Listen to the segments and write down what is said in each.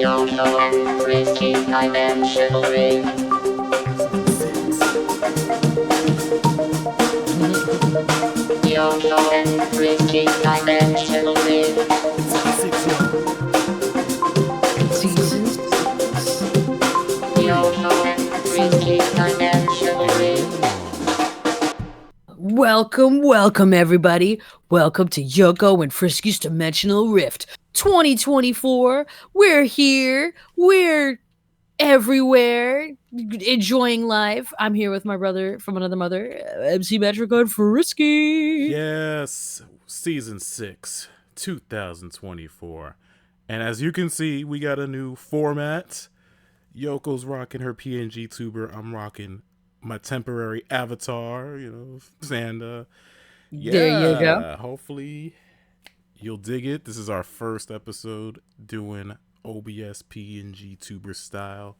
Yoko and Risky Dimensional Ring. Yoko and Risky Dimensional Ring. Season 6. Yoko and Risky Dimensional Ring. Welcome, everybody. Welcome to Yoko and Frisky's Dimensional Rift 2024. We're here. We're everywhere, enjoying life. I'm here with my brother from another mother, MC Metric and Frisky. Yes, season 6, 2024. And as you can see, we got a new format. Yoko's rocking her PNG tuber. I'm rocking my temporary avatar, and yeah, There you go. hopefully you'll dig it. This is our first episode doing OBS PNG tuber style.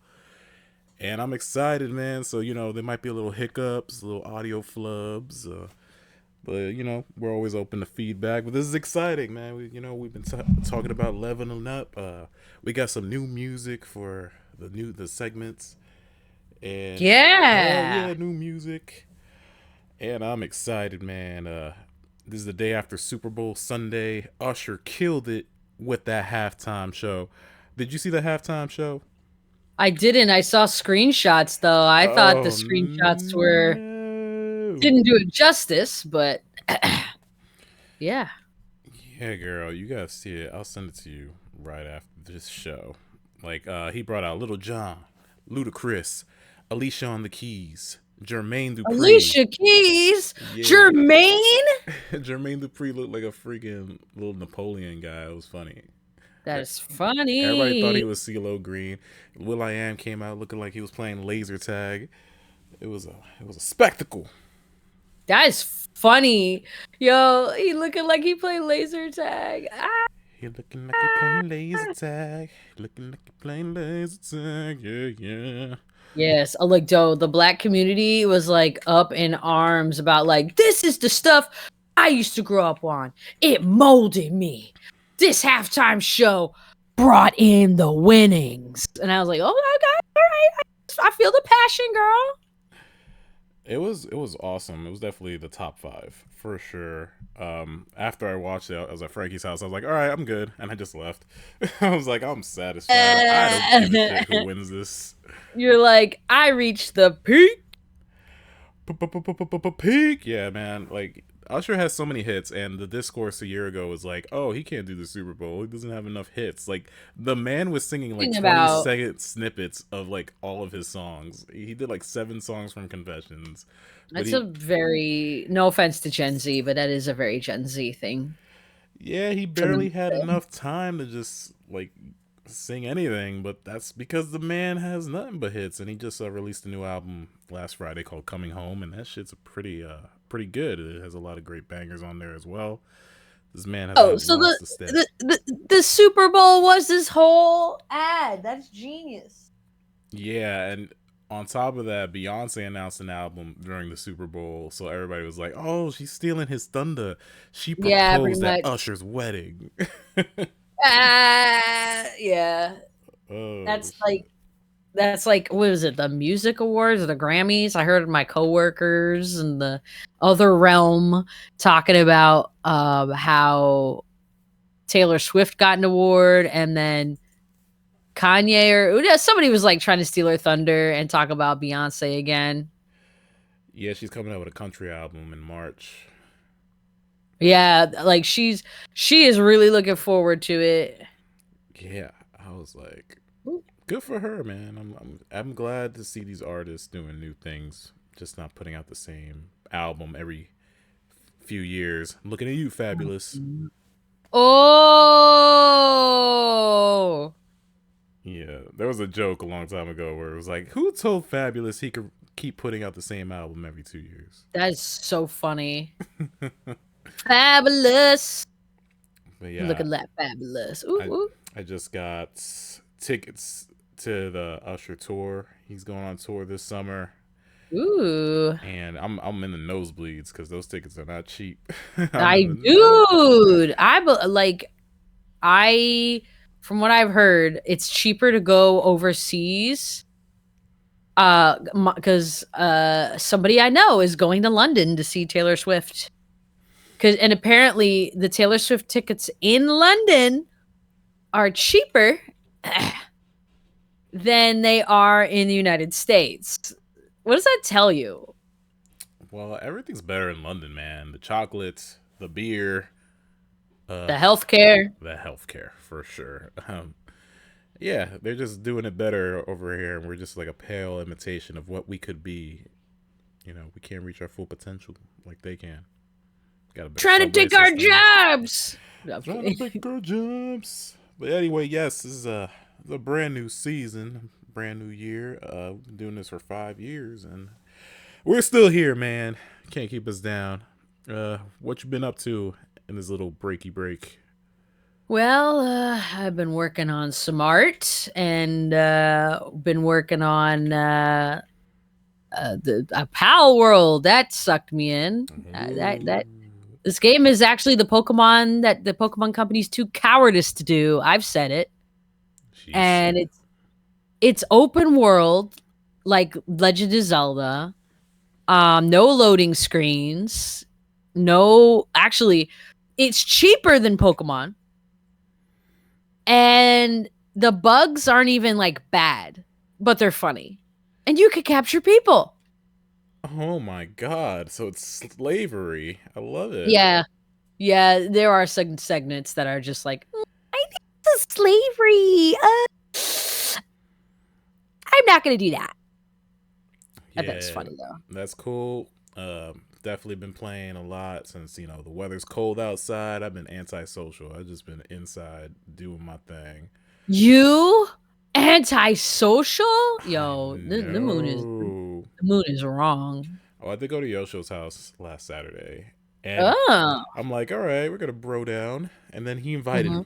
And I'm excited, man. So, there might be a little hiccups, little audio flubs, but we're always open to feedback. But this is exciting, man. We've been talking about leveling up. We got some new music for the segments, and Yeah, new music. And I'm excited, man. This is the day after Super Bowl Sunday. Usher killed it with that halftime show. Did you see the halftime show? I didn't. I saw screenshots though. I thought the Oh, screenshots were no. didn't do it justice, but yeah. Yeah, girl, you gotta see it. I'll send it to you right after this show. Like, he brought out Little John, Ludacris, Alicia on the keys, Jermaine Dupri. Alicia Keys, Yeah. Jermaine. Jermaine Dupri looked like a freaking little Napoleon guy. It was funny. That is funny. Everybody thought he was CeeLo Green. will.i.am came out looking like he was playing laser tag. It was a spectacle. That is funny. Yo, he looking like he played laser tag. Ah. He looking like he playing laser tag. Looking like he playing laser tag. Yeah. Yes, like the black community was like up in arms about like this is the stuff I used to grow up on. It molded me. This halftime show brought in the winnings, and I was like, oh my god, all right, I feel the passion, girl. It was awesome. It was definitely the top 5 for sure. After I watched it, I was at Frankie's house. I was like, all right, I'm good, and I just left. I was like, I'm satisfied. I don't give a shit who wins this. You're like, I reached the peak. Peak, yeah, man. Like, Usher has so many hits, and the discourse a year ago was like, oh, he can't do the Super Bowl. He doesn't have enough hits. Like, the man was singing like 20-second snippets of like all of his songs. He did like 7 songs from Confessions. That's a very, no offense to Gen Z, but that is a very Gen Z thing. Yeah, he barely had enough time to just like sing anything, but that's because the man has nothing but hits, and he just released a new album last Friday called Coming Home, and that shit's pretty good. It has a lot of great bangers on there as well. This man has so the Super Bowl was this whole ad. That's genius. Yeah, and on top of that, Beyonce announced an album during the Super Bowl, so everybody was like, oh, she's stealing his thunder. She proposed at Usher's wedding. Yeah. Oh, That's like what was it, the music awards or the Grammys? I heard my coworkers in the other realm talking about how Taylor Swift got an award, and then Kanye or somebody was like trying to steal her thunder and talk about Beyonce again. Yeah, she's coming out with a country album in March. Yeah, like she is really looking forward to it. Yeah, I was like, good for her, man. I'm glad to see these artists doing new things, just not putting out the same album every few years. I'm looking at you, Fabulous. Oh. Yeah, there was a joke a long time ago where it was like, who told Fabulous he could keep putting out the same album every 2 years? That is so funny. Fabulous. But yeah, look at that, fabulous. Ooh. I just got tickets to the Usher tour. He's going on tour this summer. Ooh. And I'm in the nosebleeds because those tickets are not cheap. I from what I've heard, it's cheaper to go overseas. Because somebody I know is going to London to see Taylor Swift. And apparently the Taylor Swift tickets in London are cheaper than they are in the United States. What does that tell you? Well, everything's better in London, man. The chocolates, the beer, The healthcare. the healthcare for sure. Yeah, they're just doing it better over here, and we're just like a pale imitation of what we could be. You know, we can't reach our full potential like they can. Got a better Trying to subway take our system. jobs. No, I'm Trying kidding. to take our jobs. But anyway, yes, this is a brand new season, brand new year. We've been doing this for 5 years, and we're still here, man. Can't keep us down. What you been up to in this little breaky break? Well, I've been working on some art and been working on the Pal World. That sucked me in. That This game is actually the Pokemon that the Pokemon company's too cowardice to do. I've said it, Sheesh. and it's open world like Legend of Zelda. No loading screens. No, actually, it's cheaper than Pokemon. And the bugs aren't even like bad, but they're funny. And you could capture people. Oh my god! So it's slavery. I love it. Yeah. Yeah, there are segments that are just like, I think this is slavery. I'm not going to do that. I bet it's funny though. That's cool. Definitely been playing a lot since the weather's cold outside. I've been antisocial. I've just been inside doing my thing. You antisocial? Yo, the moon is wrong. Oh, I did go to Yosho's house last Saturday, and I'm like, all right, we're gonna bro down, and then he invited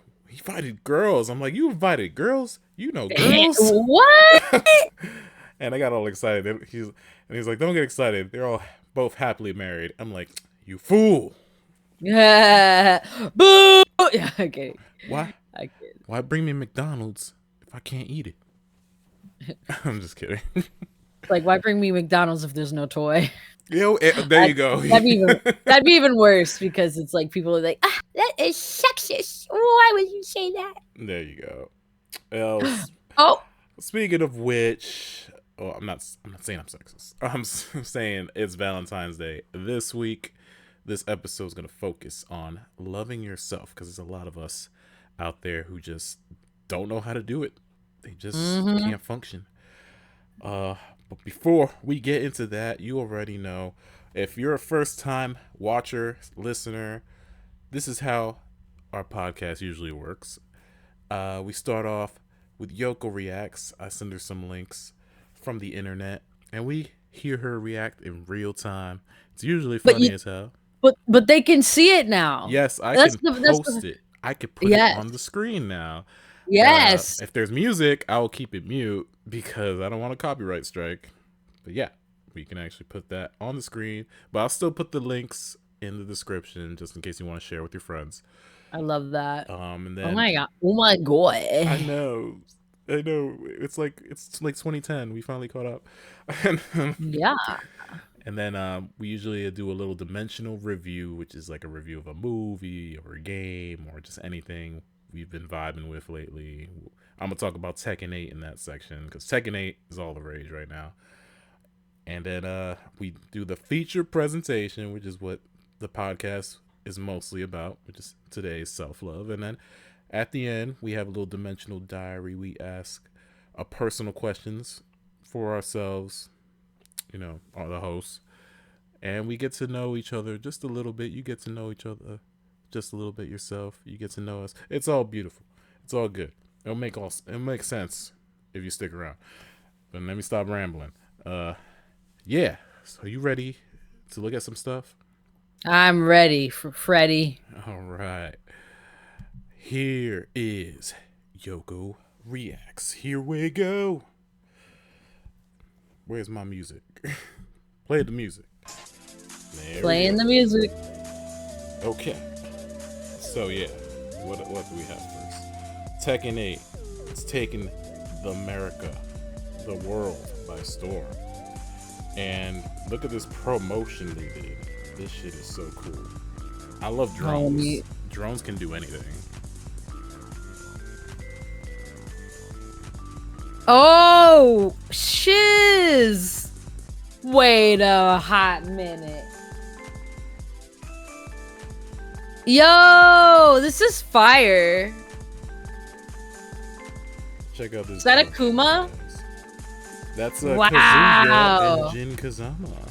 girls. I'm like, you invited girls? You know girls? What? And I got all excited. He's like, don't get excited. They're all both happily married. I'm like, you fool. Yeah. Boo. Yeah, okay. Why bring me McDonald's if I can't eat it? I'm just kidding. Like, why bring me McDonald's if there's no toy? Yo, there you go. That'd be even worse because it's like people are like, that is sexist. Why would you say that? There you go. Well, Oh. Speaking of which, I'm not saying I'm sexist. I'm saying it's Valentine's Day this week. This episode is going to focus on loving yourself because there's a lot of us out there who just don't know how to do it. They just can't function. But before we get into that, you already know, if you're a first-time watcher, listener, this is how our podcast usually works. We start off with Yoko Reacts. I send her some links from the internet, and we hear her react in real time. It's usually funny as hell. But they can see it now. Yes, I can post it. I can put it on the screen now. Yes. If there's music, I will keep it mute because I don't want a copyright strike. But yeah, we can actually put that on the screen. But I'll still put the links in the description just in case you want to share with your friends. I love that. And then, oh my god. I know. It's like 2010. We finally caught up. Yeah. And then we usually do a little dimensional review, which is like a review of a movie or a game or just anything we've been vibing with lately. I'm going to talk about Tekken 8 in that section because Tekken 8 is all the rage right now. And then we do the feature presentation, which is what the podcast is mostly about, which is today's self-love. And then at the end, we have a little dimensional diary. We ask personal questions for ourselves, or the hosts, and we get to know each other just a little bit. You get to know each other just a little bit yourself. You get to know us. It's all beautiful. It's all good. It'll make sense if you stick around. But let me stop rambling. Yeah. So you ready to look at some stuff? I'm ready for Freddy. All right. Here is Yoko Reacts. Here we go. Where's my music? Play the music. Playing the music. Okay. So yeah, what do we have first? Tekken 8. It's taken the world by storm. And look at this promotion they did. This shit is so cool. I love drones. Drones can do anything. Oh, shiz! Wait a hot minute. Yo, this is fire. Check out this. Is that Akuma? That's wow. Kazuya and Jin Kazama.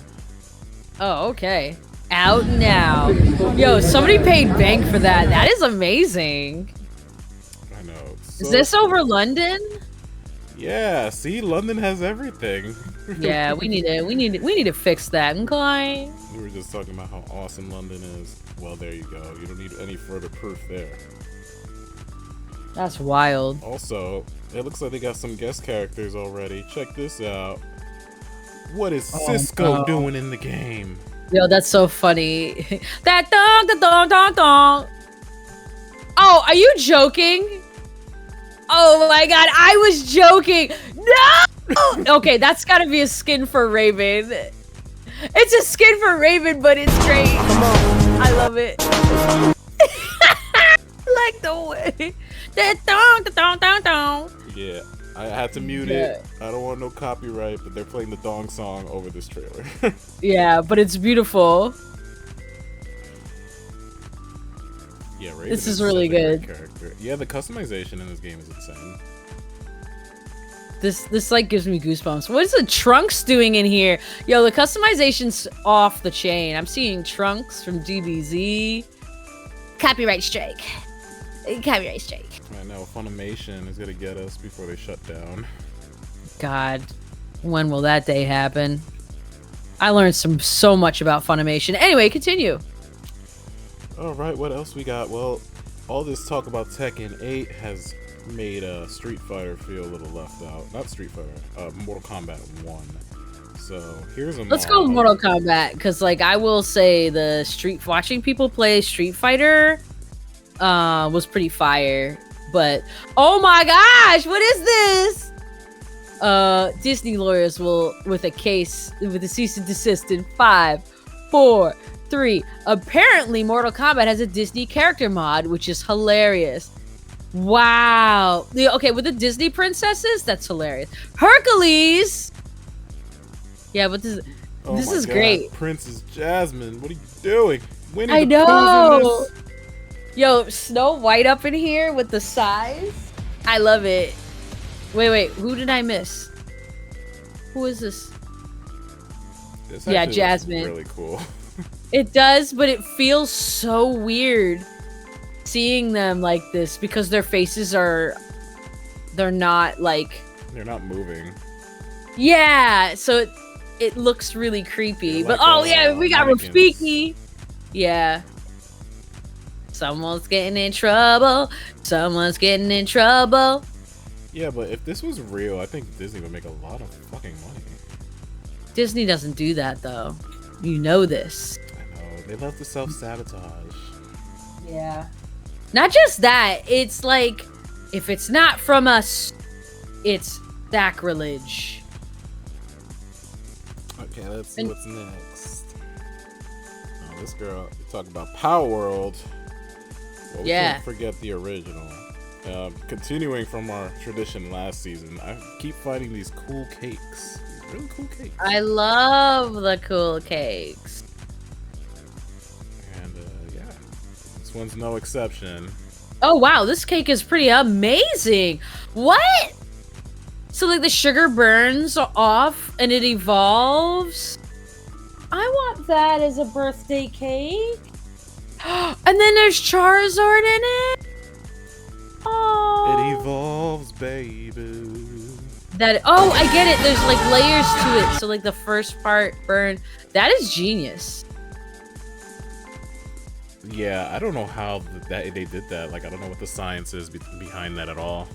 Oh, okay. Out now. Yo, somebody paid bank for that. That is amazing. I know. So is this over London? Yeah. See, London has everything. Yeah, we need to fix that, okay? We were just talking about how awesome London is. Well, there you go. You don't need any further proof there. That's wild. Also, it looks like they got some guest characters already. Check this out. What is Cisco doing in the game? Yo, that's so funny. That dong, the dong, dong, dong. Oh, are you joking? Oh my god, I was joking. No! Okay, that's gotta be a skin for Raven. It's a skin for Raven, but it's great. I love it. Like the way. That dong, the dong, dong, dong. Yeah, I had to mute it. I don't want no copyright, but they're playing the dong song over this trailer. Yeah, but it's beautiful. Yeah, Raven this is really good. Character. Yeah, the customization in this game is insane. This like gives me goosebumps. What is the Trunks doing in here? Yo, the customization's off the chain. I'm seeing Trunks from DBZ. Copyright strike. Copyright strike. I know, Funimation is gonna get us before they shut down. God, when will that day happen? I learned so much about Funimation. Anyway, continue. Alright, what else we got? Well, all this talk about Tekken 8 has made Street Fighter feel a little left out. Not Street Fighter, Mortal Kombat 1. So here's a Let's go with Mortal Kombat, because like I will say watching people play Street Fighter was pretty fire. But oh my gosh, what is this? Disney lawyers will with a cease and desist in 5, 4, 3. Apparently Mortal Kombat has a Disney character mod, which is hilarious. Wow. Okay, with the Disney princesses, that's hilarious. Hercules. Yeah, but this is great. Princess Jasmine, what are you doing? I know. Yo, Snow White up in here with the size. I love it. Wait, who did I miss? Who is this? Yeah, Jasmine. Really cool. It does, but it feels so weird seeing them like this because their faces they're not like... They're not moving. Yeah, so it looks really creepy. But oh yeah, we got Rafiki. Yeah. Someone's getting in trouble. Someone's getting in trouble. Yeah, but if this was real, I think Disney would make a lot of fucking money. Disney doesn't do that though. You know this. I know. They love to self-sabotage. Yeah. Not just that. It's like, if it's not from us, it's sacrilege. Okay, let's see what's next. Oh, this girl, you talk about Power World. Well, we can't forget the original. Continuing from our tradition last season, I keep finding these cool cakes. These really cool cakes. I love the cool cakes. And yeah, this one's no exception. Oh wow, this cake is pretty amazing. What? So like the sugar burns off and it evolves? I want that as a birthday cake. And then there's Charizard in it? Oh. It evolves, baby. Oh, I get it. There's like layers to it. So like the first part burn. That is genius. Yeah, I don't know how they did that. Like, I don't know what the science is behind that at all.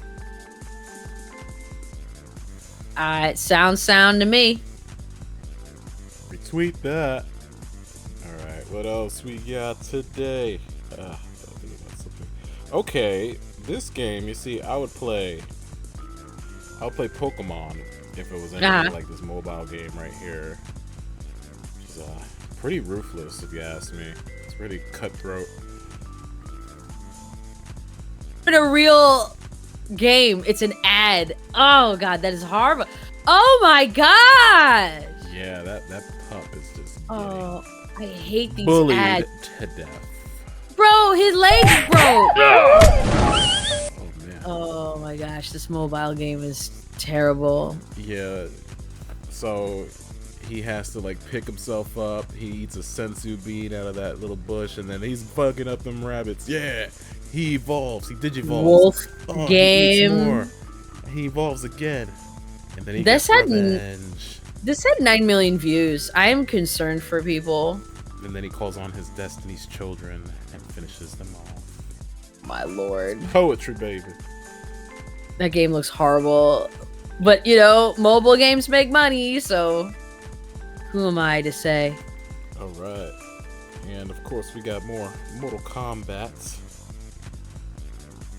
It sounds sound to me. Retweet that. Alright, what else we got today? Okay, this game, you see, I would play Pokemon if it was anything like this mobile game right here. Which is pretty ruthless, if you ask me. It's pretty cutthroat. In a real game, it's an ad. Oh god, that is horrible. Oh my god. Yeah, that pup is just Oh, I hate these bullied ads. to death. Bro, his legs broke. Oh man. Oh my gosh, this mobile game is terrible. Yeah. So he has to like pick himself up. He eats a sensu bean out of that little bush, and then he's fucking up them rabbits. Yeah. He evolves. He digivolves. Wolf game. He eats more. He evolves again. And then he This gets had revenge. This had 9 million views. I am concerned for people. And then he calls on his Destiny's children and finishes them off. My lord. Poetry, baby. That game looks horrible. But, you know, mobile games make money, so who am I to say? Alright. And of course we got more Mortal Kombat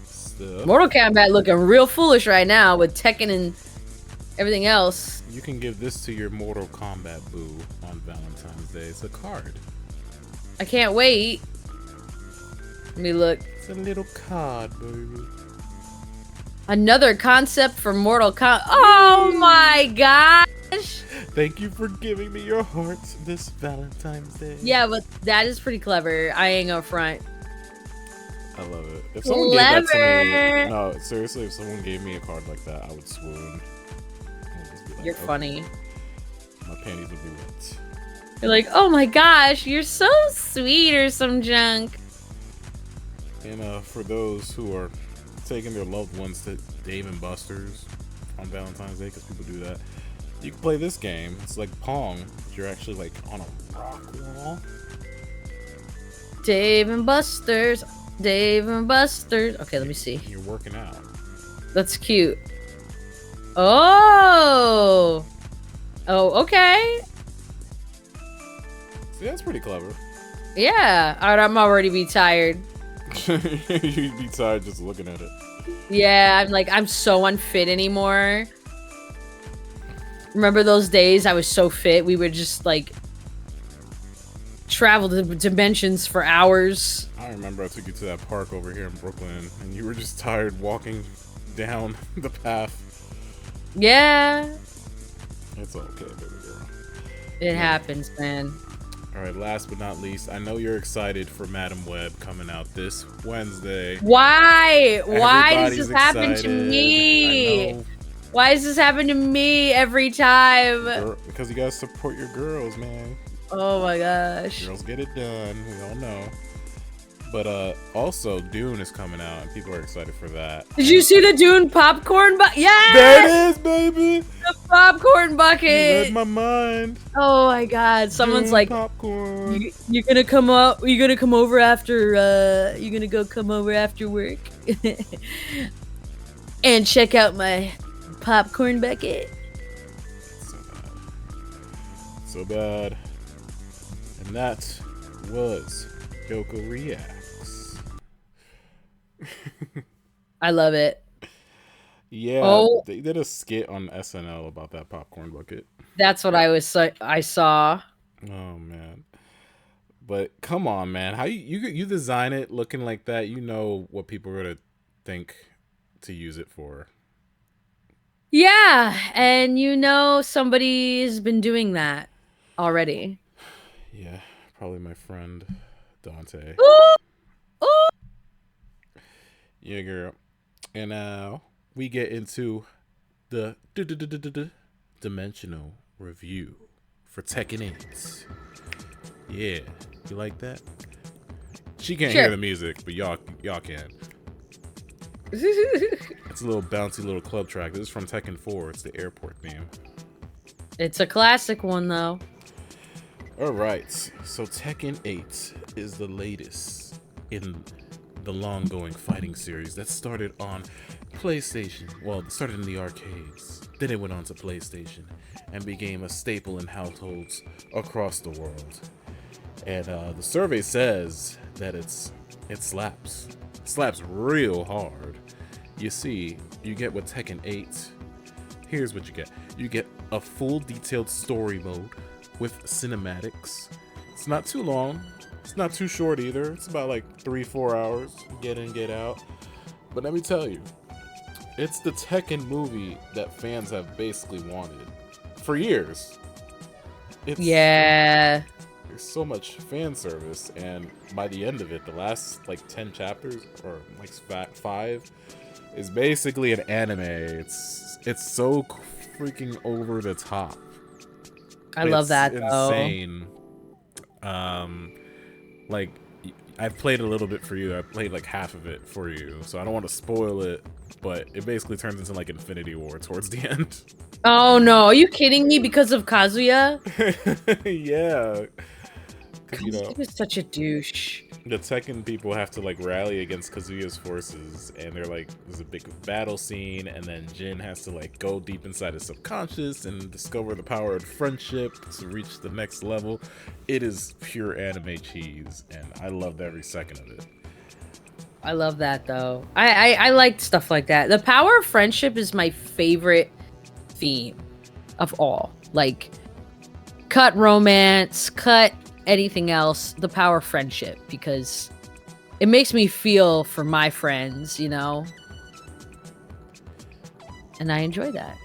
stuff. Mortal Kombat looking real foolish right now with Tekken and everything else. You can give this to your Mortal Kombat boo on Valentine's Day. It's a card. I can't wait. Let me look. It's a little card, baby. Another concept for Mortal Kombat. Oh my gosh! Thank you for giving me your heart this Valentine's Day. Yeah, but that is pretty clever. I ain't gonna front. I love it. If someone gave that to me, no, seriously, if someone gave me a card like that, I would swoon. I would just be like, You're okay, funny. My panties would be wet. You're like, oh my gosh, you're so sweet or some junk. And for those who are taking their loved ones to Dave and Buster's on Valentine's Day, because people do that, you can play this game. It's like Pong, but you're actually like on a rock wall. Dave and Buster's. Dave and Buster's. Okay, let me see. You're working out. That's cute. Oh. Oh, okay. See, that's pretty clever. Yeah. Alright, I'm already be tired. You'd be tired just looking at it. Yeah, I'm so unfit anymore. Remember those days I was so fit? We would just like travel to dimensions for hours. I remember I took you to that park over here in Brooklyn, and you were just tired walking down the path. Yeah. It's okay, baby girl. It happens, man. Alright, last but not least, I know you're excited for Madam Web coming out this Wednesday. Why? Why does Everybody's this happen to excited. me? I know. Why does this happen to me every time? Because you gotta support your girls, man. Oh my gosh. Girls get it done, we all know. But also Dune is coming out, and people are excited for that. Did you see the Dune popcorn bucket? Yes! There it is, baby! The popcorn You bucket! read my mind. Oh my god. Someone's Dune like, popcorn. you're gonna come up, you're gonna come over after, you're gonna go come over after work and check out my popcorn bucket. So bad. So bad. And that was Yoko Reacts. I love it. Yeah, Oh. they did a skit on SNL about that popcorn bucket. That's what I saw. Oh man. But come on, man. How you design it looking like that, you know what people are gonna think to use it for. Yeah, and you know somebody's been doing that already. Yeah, probably my friend Dante. Ooh, ooh. Yeah, girl. And now we get into the dimensional review for Tekken 8. Yeah, you like that? She can't Sure. hear the music, but y'all can. It's a little bouncy little club track. This is from Tekken 4. It's the airport theme. It's a classic one though. All right, so Tekken 8 is the latest in the long-going fighting series that started on PlayStation. Well, it started in the arcades. Then it went on to PlayStation and became a staple in households across the world. And the survey says that it's It slaps. It slaps real hard. You see, you get with Tekken 8. Here's what you get. You get a full detailed story mode with cinematics. It's not too long. It's not too short either. It's about like 3-4 hours. Get in, get out. But let me tell you, it's the Tekken movie that fans have basically wanted for years. Yeah. There's so much fan service, and by the end of it, the last like 10 chapters or like 5 is basically an anime. It's so freaking over the top. I love that insane. Like I've played a little bit for you. I played like half of it for you, so I don't want to spoil it. But it basically turns into like Infinity War towards the end. Oh no, are you kidding me? Because of Kazuya? Yeah. You know, he was such a douche. the Tekken people have to like rally against Kazuya's forces, and they're like, there's a big battle scene, and then Jin has to like go deep inside his subconscious and discover the power of friendship to reach the next level. It is pure anime cheese, and I loved every second of it. I love that though. I like stuff like that. The power of friendship is my favorite theme of all. Like, cut romance, cut anything else, the power of friendship, because it makes me feel for my friends, you know? And I enjoy that.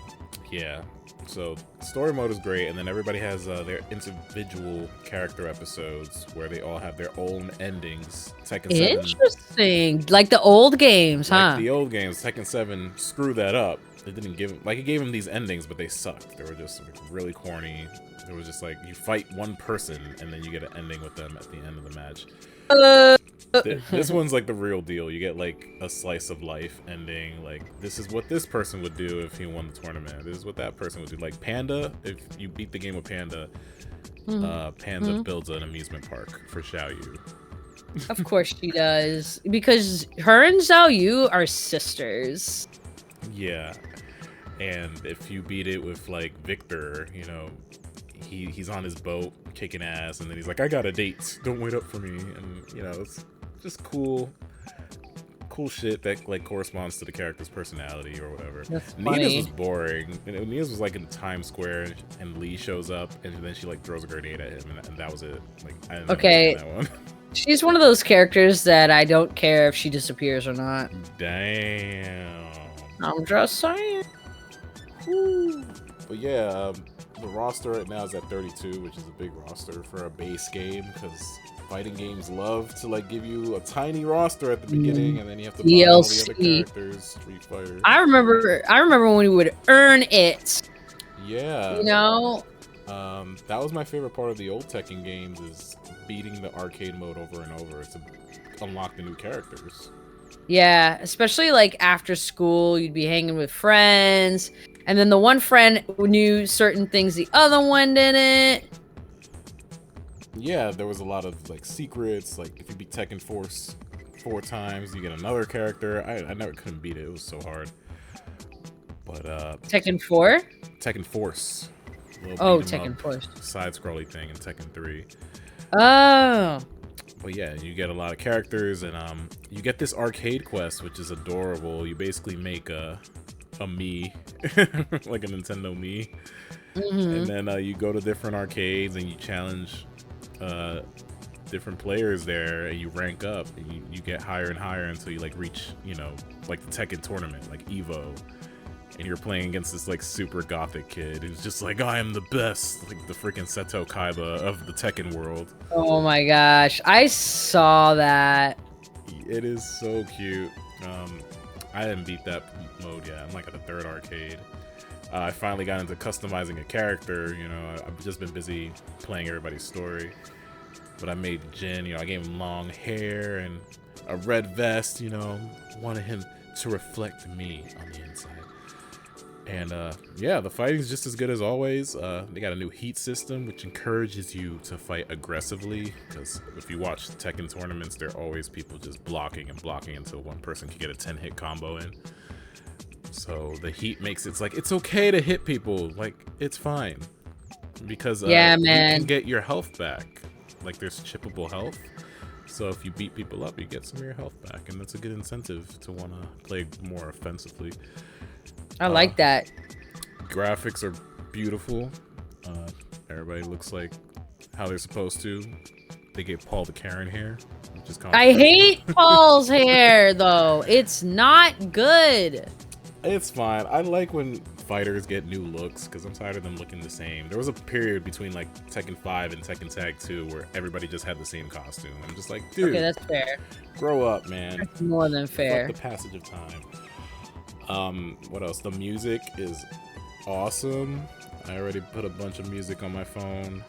Yeah. So story mode is great, and then everybody has their individual character episodes where they all have their own endings. Tekken 7, Interesting. Like the old games, huh? like the old games, Tekken 7 screwed that up. It didn't give like it gave them these endings, but they sucked. They were just like, really corny. It was just like you fight one person and then you get an ending with them at the end of the match. This one's like the real deal. You get like a slice of life ending. Like, this is what this person would do if he won the tournament. This is what that person would do. Like Panda, if you beat the game with Panda, Panda builds an amusement park for Xiao Yu. Of course she does. Because her and Xiao Yu are sisters. Yeah. And if you beat it with like Victor, you know, he's on his boat kicking ass, and then he's like, I got a date, don't wait up for me. And you know, it's just cool shit that like corresponds to the character's personality or whatever. Nina's was boring. Nina's was like in Times Square, and Lee shows up, and then she like throws a grenade at him, and that was it. Like, I didn't know that one. She's one of those characters that I don't care if she disappears or not. Damn. I'm just saying. Woo. But yeah, the roster right now is at 32, which is a big roster for a base game, because fighting games love to like give you a tiny roster at the beginning, and then you have to buy all the other characters. Street Fighter. I remember when we would earn it. Yeah. You know. That was my favorite part of the old Tekken games, is beating the arcade mode over and over to unlock the new characters. Yeah, especially like after school, you'd be hanging with friends, and then the one friend knew certain things the other one didn't. Yeah, there was a lot of like secrets. Like if you beat Tekken Force 4 times, you get another character. I never couldn't beat it. It was so hard. But Tekken 4? Tekken Force. Oh, Tekken Force. Side-scrolly thing in Tekken 3. Oh. But yeah, you get a lot of characters, and you get this arcade quest, which is adorable. You basically make a Mii, like a Nintendo Mii, and then you go to different arcades and you challenge different players there, and you rank up, and you get higher and higher until you like reach, you know, like the Tekken tournament, like Evo. And you're playing against this like super gothic kid who's just like, I am the best, like the freaking Seto Kaiba of the Tekken world. Oh my gosh, I saw that. It is so cute. I didn't beat that mode yet. I'm like at the 3rd arcade. I finally got into customizing a character. You know, I've just been busy playing everybody's story. But I made Jin. You know, I gave him long hair and a red vest. You know, wanted him to reflect me on the inside. And yeah, the fighting's just as good as always. They got a new heat system, which encourages you to fight aggressively, because if you watch Tekken tournaments, there are always people just blocking and blocking until one person can get a 10-hit combo in. So the heat makes it's like, it's okay to hit people, like it's fine, because yeah, you man, can get your health back. Like there's chippable health, So if you beat people up, you get some of your health back, and that's a good incentive to want to play more offensively. I like that. Graphics are beautiful. Everybody looks like how they're supposed to. They gave Paul the Karen hair, which is I hate Paul's hair, though. It's not good. It's fine. I like when fighters get new looks because I'm tired of them looking the same. There was a period between like Tekken 5 and Tekken Tag 2 where everybody just had the same costume. I'm just like, dude, okay, that's fair. Grow up, man. That's more than fair. Fuck the passage of time. What else? The music is awesome. I already put a bunch of music on my phone.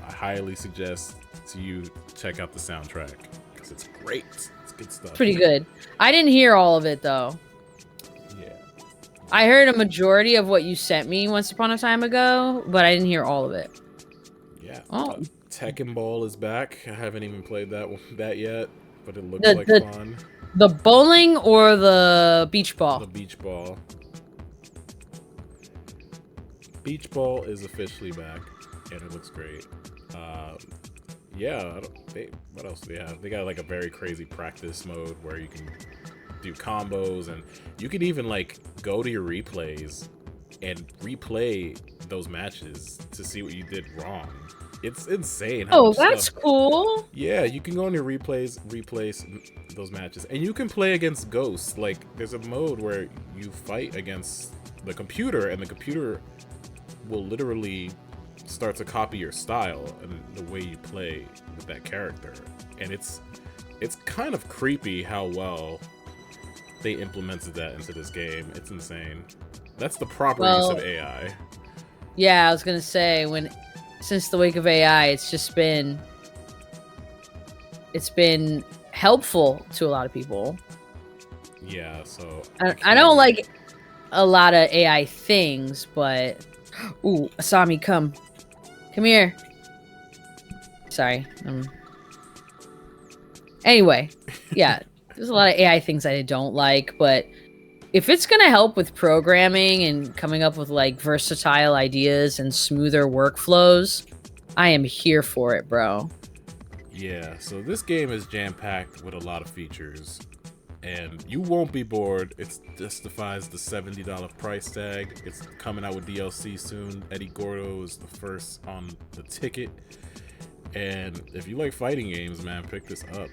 I highly suggest to you check out the soundtrack because it's great. It's good stuff. Pretty good. I didn't hear all of it though. Yeah. I heard a majority of what you sent me once upon a time ago, but I didn't hear all of it. Yeah. Oh. Tekken Ball is back. I haven't even played that yet, but it looks like fun. The bowling or the beach ball? The beach ball. Beach ball is officially back, and it looks great. Yeah, what else do they have? They got like a very crazy practice mode where you can do combos, and you can even like go to your replays and replay those matches to see what you did wrong. It's insane. Oh, that's cool. Yeah, you can go on your replays, replace those matches, and you can play against ghosts. Like, there's a mode where you fight against the computer, and the computer will literally start to copy your style and the way you play with that character. And it's kind of creepy how well they implemented that into this game. It's insane. That's the proper use of AI. Yeah, I was gonna say, since the wake of AI, it's been helpful to a lot of people. Yeah, so I don't like a lot of AI things, but ooh, Asami, come here. Sorry. Anyway, yeah, there's a lot of AI things I don't like, but if it's gonna help with programming and coming up with like versatile ideas and smoother workflows, I am here for it, bro. Yeah, so this game is jam-packed with a lot of features, and you won't be bored. It justifies the $70 price tag. It's coming out with DLC soon. Eddie Gordo is the first on the ticket, and if you like fighting games, man, pick this up.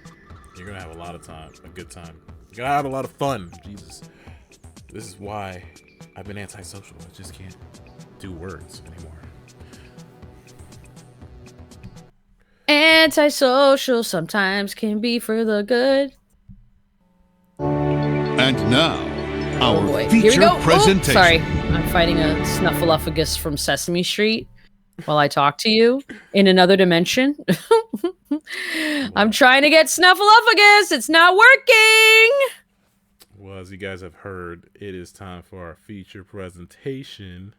You're gonna have a good time. You're gonna have a lot of fun. Jesus. This is why I've been antisocial. I just can't do words anymore. Antisocial sometimes can be for the good. And now, our Here we feature go. presentation. Oh, sorry, I'm fighting a snuffleupagus from Sesame Street while I talk to you in another dimension. I'm trying to get snuffleupagus. It's not working. Well, as you guys have heard, it is time for our feature presentation.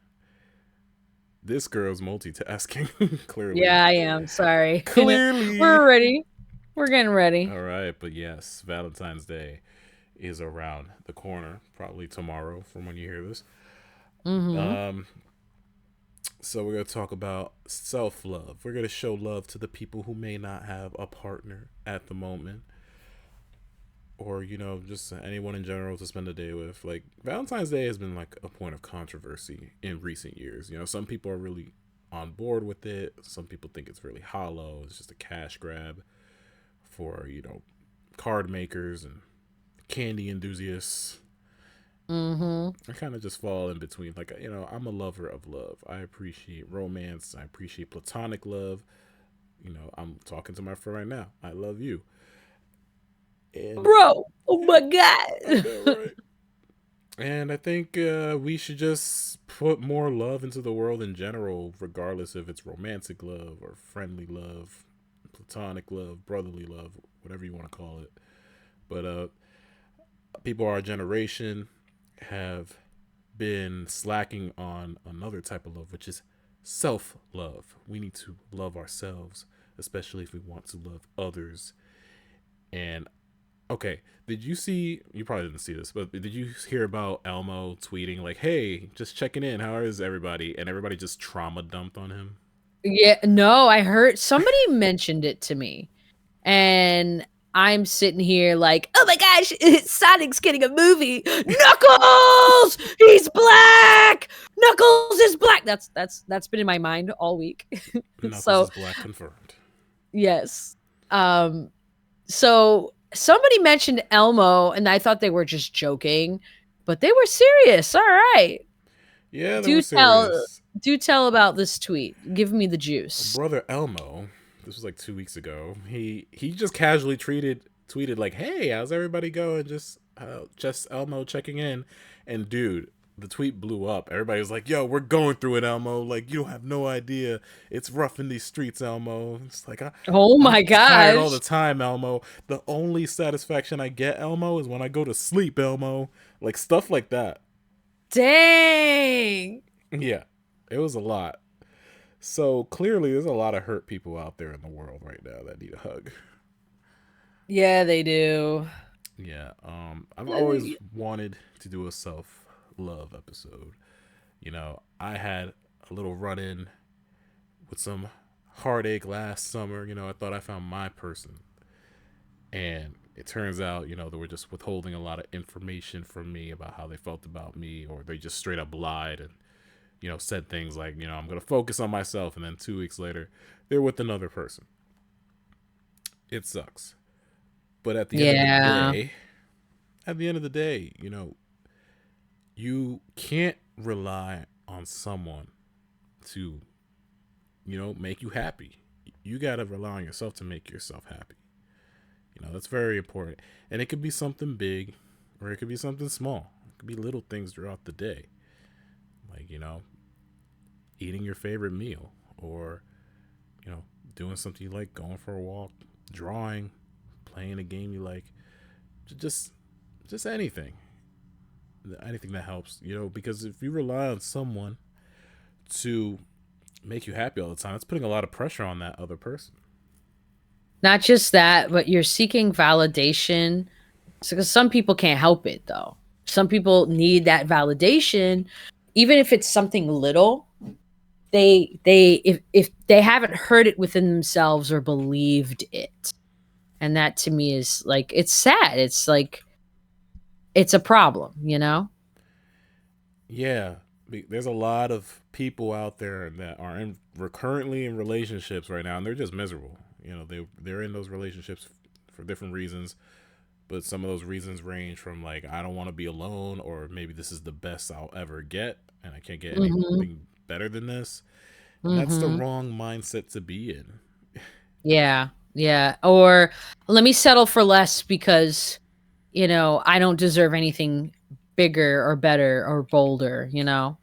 This girl's multitasking, clearly. Yeah, I am. Sorry. Clearly. We're ready. We're getting ready. All right, but yes, Valentine's Day is around the corner, probably tomorrow from when you hear this. Mm-hmm. So we're going to talk about self-love. We're going to show love to the people who may not have a partner at the moment, or, you know, just anyone in general to spend a day with. Like, Valentine's Day has been like a point of controversy in recent years. You know, some people are really on board with it. Some people think it's really hollow. It's just a cash grab for, you know, card makers and candy enthusiasts. I kind of just fall in between. Like, you know, I'm a lover of love. I appreciate romance. I appreciate platonic love. You know, I'm talking to my friend right now. I love you. And, Bro, oh my God. I know, right? And I think we should just put more love into the world in general, regardless if it's romantic love or friendly love, platonic love, brotherly love, whatever you want to call it. But people our generation have been slacking on another type of love, which is self-love. We need to love ourselves, especially if we want to love others. And okay, did you see, you probably didn't see this, but did you hear about Elmo tweeting like, hey, just checking in, how is everybody? And everybody just trauma dumped on him? Yeah, no, I heard somebody mentioned it to me. And I'm sitting here like, oh my gosh, Sonic's getting a movie. Knuckles, he's black. Knuckles is black. That's been in my mind all week. Knuckles So is black confirmed. yes. So somebody mentioned Elmo, and I thought they were just joking, but they were serious. All right. Yeah, they Do were serious. tell about this tweet. Give me the juice. Brother Elmo, this was like 2 weeks ago. He just casually tweeted like, "Hey, how's everybody going? Just Elmo checking in." And dude, the tweet blew up. Everybody was like, "Yo, we're going through it, Elmo. Like, you don't have no idea. It's rough in these streets, Elmo." It's like, Oh my I'm tired all gosh. the time, Elmo. The only satisfaction I get, Elmo, is when I go to sleep, Elmo. Like stuff like that. Dang. Yeah, it was a lot. So clearly, there's a lot of hurt people out there in the world right now that need a hug. Yeah, they do. Yeah, I've always wanted to do a self-love episode. You know, I had a little run-in with some heartache last summer. You know, I thought I found my person. And it turns out, you know, they were just withholding a lot of information from me about how they felt about me, or they just straight up lied and, you know, said things like, you know, I'm going to focus on myself. And then 2 weeks later, they're with another person. It sucks. But at the end of the day, you know, you can't rely on someone to, you know, make you happy. You got to rely on yourself to make yourself happy. You know, that's very important. And it could be something big or it could be something small. It could be little things throughout the day. Like, you know, eating your favorite meal, or, you know, doing something you like, going for a walk, drawing, playing a game you like. Just anything. Anything that helps, you know, because if you rely on someone to make you happy all the time, it's putting a lot of pressure on that other person. Not just that, but you're seeking validation. Because some people can't help it, though. Some people need that validation, even if it's something little. If they haven't heard it within themselves or believed it, and that to me is like, it's sad. It's like, it's a problem, you know? Yeah, there's a lot of people out there that we're currently in relationships right now, and they're just miserable. You know, they're in those relationships for different reasons, but some of those reasons range from like, I don't want to be alone, or maybe this is the best I'll ever get, and I can't get anything better than this. And that's the wrong mindset to be in. Yeah. Yeah. Or let me settle for less because, you know, I don't deserve anything bigger or better or bolder, you know?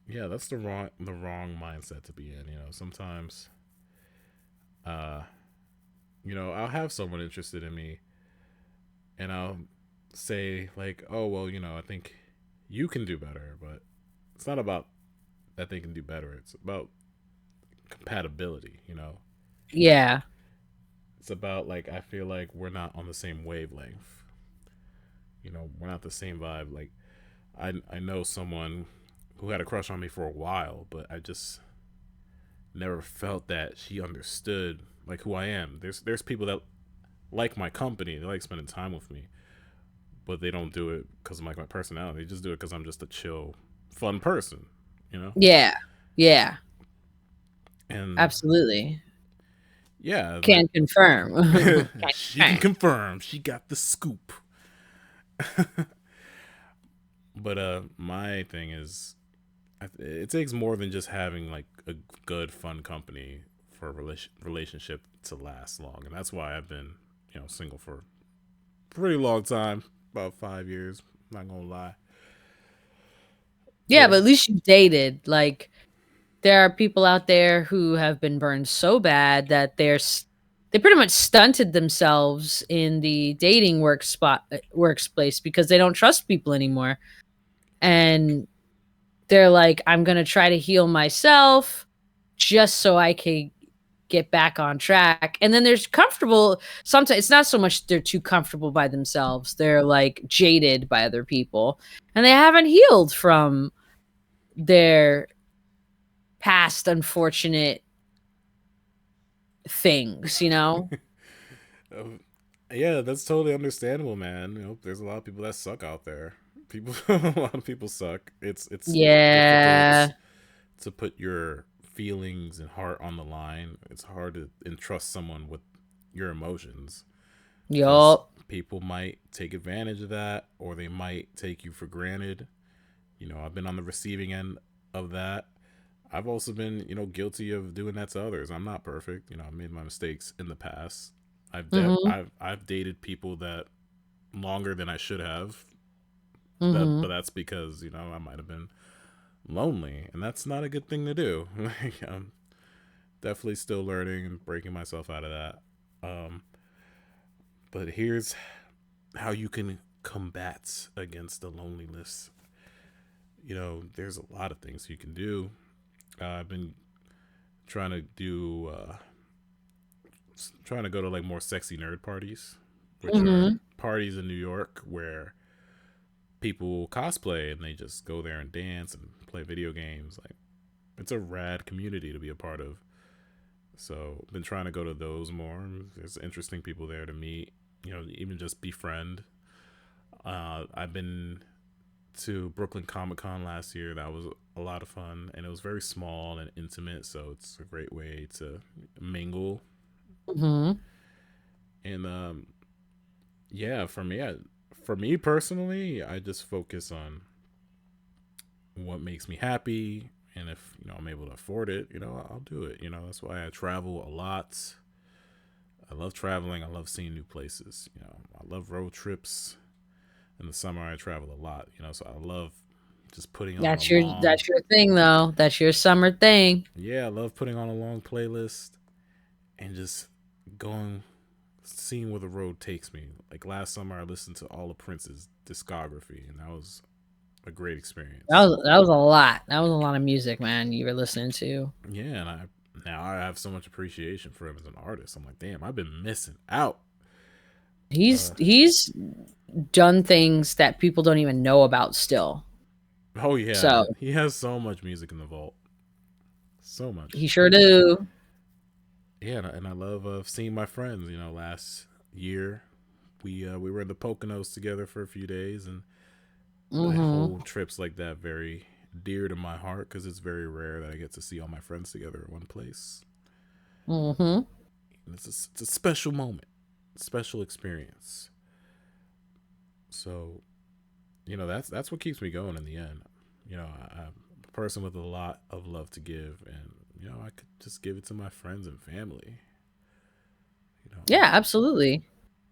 Yeah, that's the wrong mindset to be in. You know, sometimes, uh, you know, I'll have someone interested in me, and I'll say like, oh well, you know, I think you can do better, but it's not about that they can do better. It's about compatibility. You know, Yeah. it's about like, I feel like we're not on the same wavelength. You know, we're not the same vibe. Like, I know someone who had a crush on me for a while, but I just never felt that she understood like who I am. There's people that like my company, they like spending time with me, but they don't do it because of like my personality. They just do it because I'm just a chill, fun person, you know? Yeah. Yeah. And Absolutely. yeah, Can confirm. she can confirm. She got the scoop. But my thing is, it takes more than just having like a good, fun company for a relationship to last long, and that's why I've been, you know, single for a pretty long time, about 5 years. Not gonna lie. Yeah, but at least you dated. Like, there are people out there who have been burned so bad that they pretty much stunted themselves in the dating workplace because they don't trust people anymore. And they're like, I'm going to try to heal myself just so I can get back on track. And then there's comfortable. Sometimes it's not so much they're too comfortable by themselves. They're like jaded by other people and they haven't healed from their past unfortunate things, you know? Yeah, that's totally understandable, man. There's a lot of people that suck out there. People, a lot of people suck. It's difficult Yeah. to put your feelings and heart on the line. It's hard to entrust someone with your emotions because Yup. people might take advantage of that or they might take you for granted. I've been on the receiving end of that. I've also been, guilty of doing that to others. I'm not perfect. I made my mistakes in the past. Mhm. I've dated people that longer than I should have. But Mhm. that's because I might have been lonely, and that's not a good thing to do. I'm definitely still learning and breaking myself out of that. Um, but here's how you can combat against the loneliness. There's a lot of things you can do. I've been trying to do trying to go to like more sexy nerd parties, which are Mhm. parties in New York where people cosplay and they just go there and dance and play video games. Like it's a rad community to be a part of. So I've been trying to go to those more. There's interesting people there to meet. Even just befriend. I've been to Brooklyn Comic Con last year. That was a lot of fun, and it was very small and intimate. So it's a great way to mingle. Mhm. And yeah, for me personally, I just focus on what makes me happy, and if I'm able to afford it, I'll do it. That's why I travel a lot. I love traveling. I love seeing new places. I love road trips. In the summer, I travel a lot. So I love just putting on a long. That's your thing though. That's your summer thing. Yeah, I love putting on a long playlist and just going, seeing where the road takes me. Like last summer, I listened to all of Prince's discography, and that was a great experience. That was a lot. That was a lot of music, man, you were listening to. Yeah, and now I have so much appreciation for him as an artist. I'm like, damn, I've been missing out. He's done things that people don't even know about still. Oh yeah, So, man, he has so much music in the vault, so he much. sure do. Yeah, and I love seeing my friends. Last year we were in the Poconos together for a few days, and I Mhm. hold trips like that very dear to my heart because it's very rare that I get to see all my friends together in one place. Mhm. And it's a special moment, special experience. So that's what keeps me going in the end. I'm a person with a lot of love to give, and I could just give it to my friends and family. Yeah, absolutely.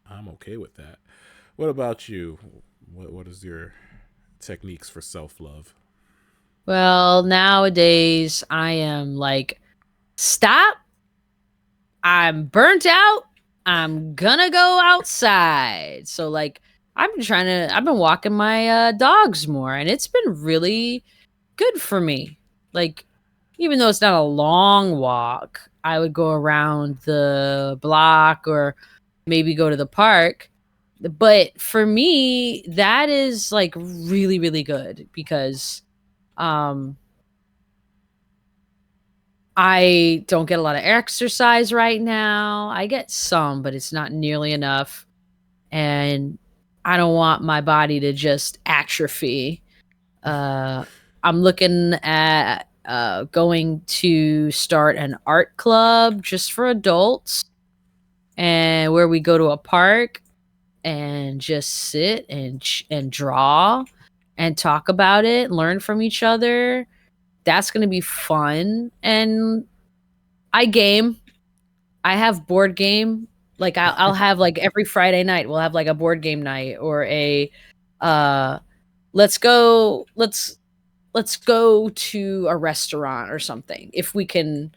I'm okay with that. What about you? What is your techniques for self love? Well, nowadays I am like, stop. I'm burnt out. I'm gonna go outside. So like I've been walking my dogs more and it's been really good for me. Like even though it's not a long walk, I would go around the block or maybe go to the park. But for me, that is like really really good because um I don't get a lot of exercise right now. I get some, but it's not nearly enough. And I don't want my body to just atrophy. Uh, I'm looking at going to start an art club just for adults and where we go to a park and just sit and and draw and talk about it, learn from each other. That's going to be fun. And I game. I have board game. Like I'll have like every Friday night we'll have like a board game night or a uh let's go let's go to a restaurant or something if we can,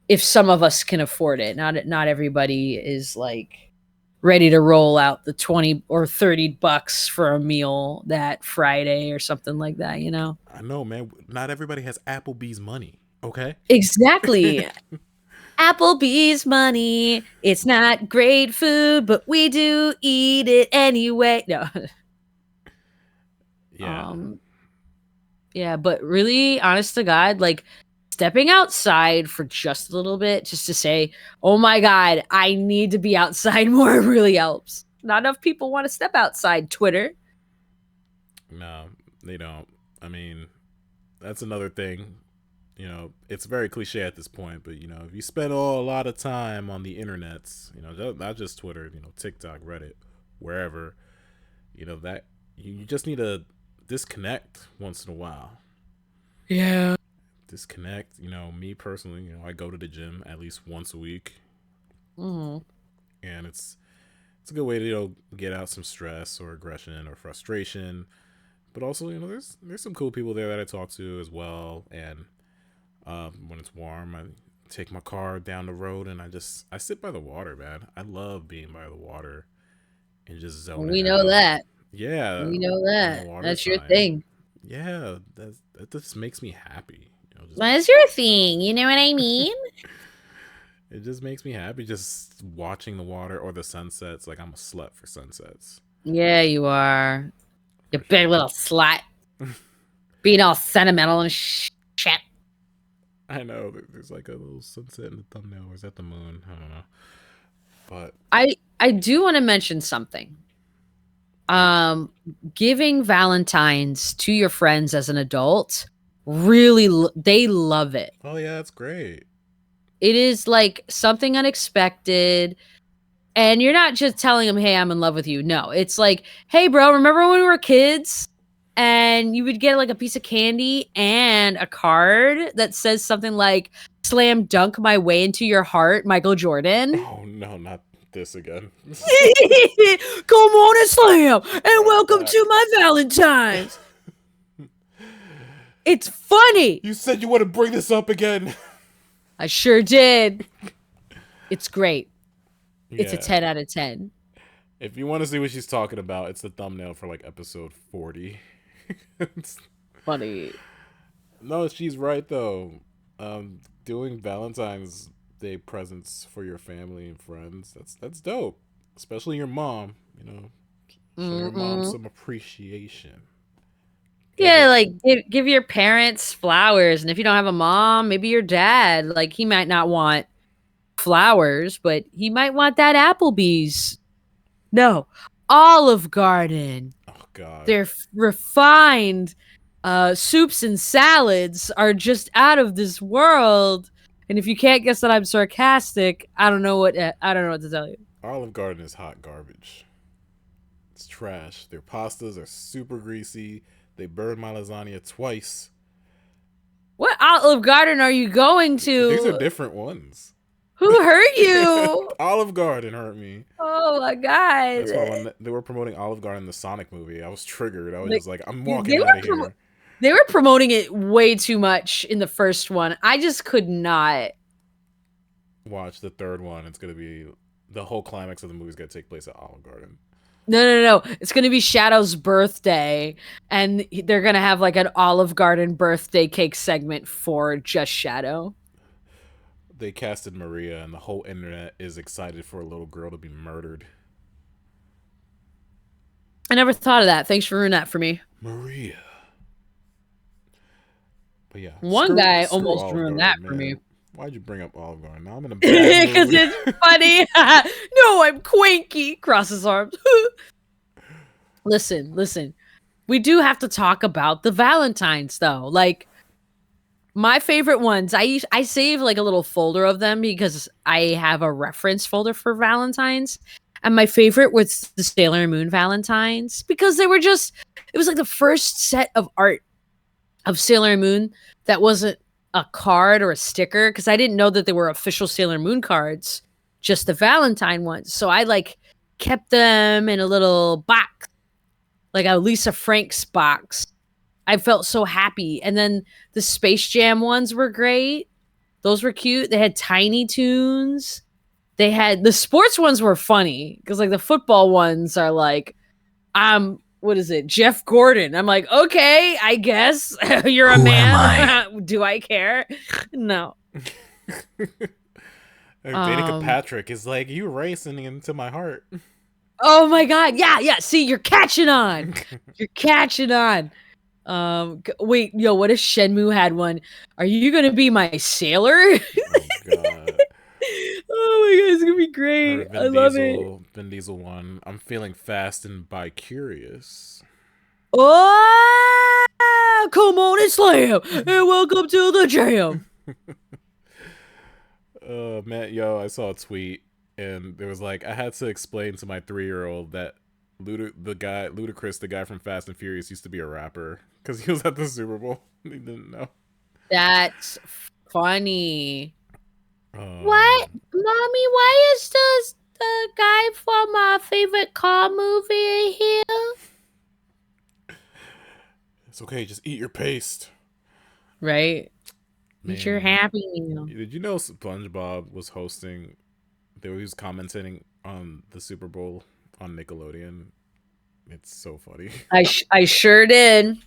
if some of us can afford it. Not everybody is like ready to roll out the 20 or $30 for a meal that Friday or something like that, you know? I know, man. Not everybody has Applebee's money. Okay. Exactly. Applebee's money. It's not great food, but we do eat it anyway. No. Yeah. Um yeah, but really honest to God, like stepping outside for just a little bit, just to say, oh my God, I need to be outside more, really helps. Not enough people want to step outside, Twitter. No, they don't. I mean, that's another thing. You know, it's very cliche at this point, but you know, if you spend a lot of time on the internets, you know, not just Twitter, you know, TikTok, Reddit, wherever, you know, that you just need to disconnect once in a while. Yeah. Disconnect. You know, me personally, you know, I go to the gym at least once a week, Mm-hmm. and it's a good way to, you know, get out some stress or aggression or frustration. But also, you know, there's some cool people there that I talk to as well, and when it's warm, I take my car down the road and I sit by the water, man. I love being by the water and just zoning We out. know that. Yeah, We know on that. the water That's your side. thing. Yeah, that just makes me happy. You know, That's your thing. You know what I mean? it just makes me happy just watching the water or the sunsets. Like I'm a slut for sunsets. Yeah, you are. You For big sure. little slut. Being all sentimental and shit. I know there's like a little sunset in the thumbnail. Or is that the moon? I don't know. But I do want to mention something. Giving Valentines to your friends as an adult, really, they love it. oh yeah, that's great. It is like something unexpected. And you're not just telling them, hey, I'm in love with you. No, it's like, hey, bro, remember when we were kids? And you would get like a piece of candy and a card that says something like, slam dunk my way into your heart, Michael Jordan. Oh no, not this again. Come on and slam. And welcome to my Valentine's. It's funny. You said you want to bring this up again. I sure did. It's great. It's a Yeah. 10 out of 10. If you want to see what she's talking about, it's the thumbnail for like episode 40. Funny. No, she's right though. Doing Valentine's Day presents for your family and friends, that's dope. Especially your mom, you know. Show your mom some appreciation. Yeah, like give your parents flowers, and if you don't have a mom, maybe your dad. Like he might not want flowers, but he might want that Applebee's. No, Olive Garden. Oh god. Their refined soups and salads are just out of this world. And if you can't guess that I'm sarcastic, I don't know what to tell you. Olive Garden is hot garbage. It's trash. Their pastas are super greasy. They burned my lasagna twice. What Olive Garden are you going to? These are different ones. Who hurt you? Olive Garden hurt me. Oh my god! That's why when they were promoting Olive Garden in the Sonic movie, I was triggered. I was just like, I'm walking they out of here. They were promoting it way too much in the first one. I just could not. Watch the third one. It's gonna be the whole climax of the movie is gonna take place at Olive Garden. No. It's going to be Shadow's birthday, and they're going to have like an Olive Garden birthday cake segment for just Shadow. They casted Maria, and the whole internet is excited for a little girl to be murdered. I never thought of that. Thanks for ruining that for me. Maria. But yeah. One guy screw almost Olive ruined Garden, that for man. me. Why'd you bring up Olive Garden? Now I'm in a bad mood. Because it's funny. No, I'm quinky. Cross his arms. Listen. We do have to talk about the Valentines, though. Like, my favorite ones, I save like a little folder of them because I have a reference folder for Valentines. And my favorite was the Sailor Moon Valentines because they were just, it was like the first set of art of Sailor Moon that wasn't a card or a sticker because I didn't know that they were official Sailor Moon cards, just the Valentine ones. So I like kept them in a little box, like a Lisa Franks box. I felt so happy. And then the Space Jam ones were great. Those were cute. They had Tiny Toons. They had the sports ones were funny because like the football ones are like, what is it? Jeff Gordon. I'm like, okay, I guess you're a man. Do I care? No. Danica Patrick is like, you racing into my heart. Oh my god. Yeah. See, you're catching on. You're catching on. Wait, yo, what if Shenmue had one? Are you gonna be my sailor? Oh god. Oh my god, it's gonna be great. Or I love it. Vin Diesel one. I'm feeling fast and bi curious. Oh, come on and slam, and welcome to the jam. Man, yo, I saw a tweet and there was like I had to explain to my 3-year-old that Ludacris, the guy from Fast and Furious, used to be a rapper because he was at the Super Bowl. He didn't know. That's funny. Um, What, mommy? Why is the guy from my favorite car movie here? It's okay, just eat your paste. Right. Man, Eat your happy meal. did you know SpongeBob was hosting? He was commenting on the Super Bowl on Nickelodeon. It's so funny. I sure did.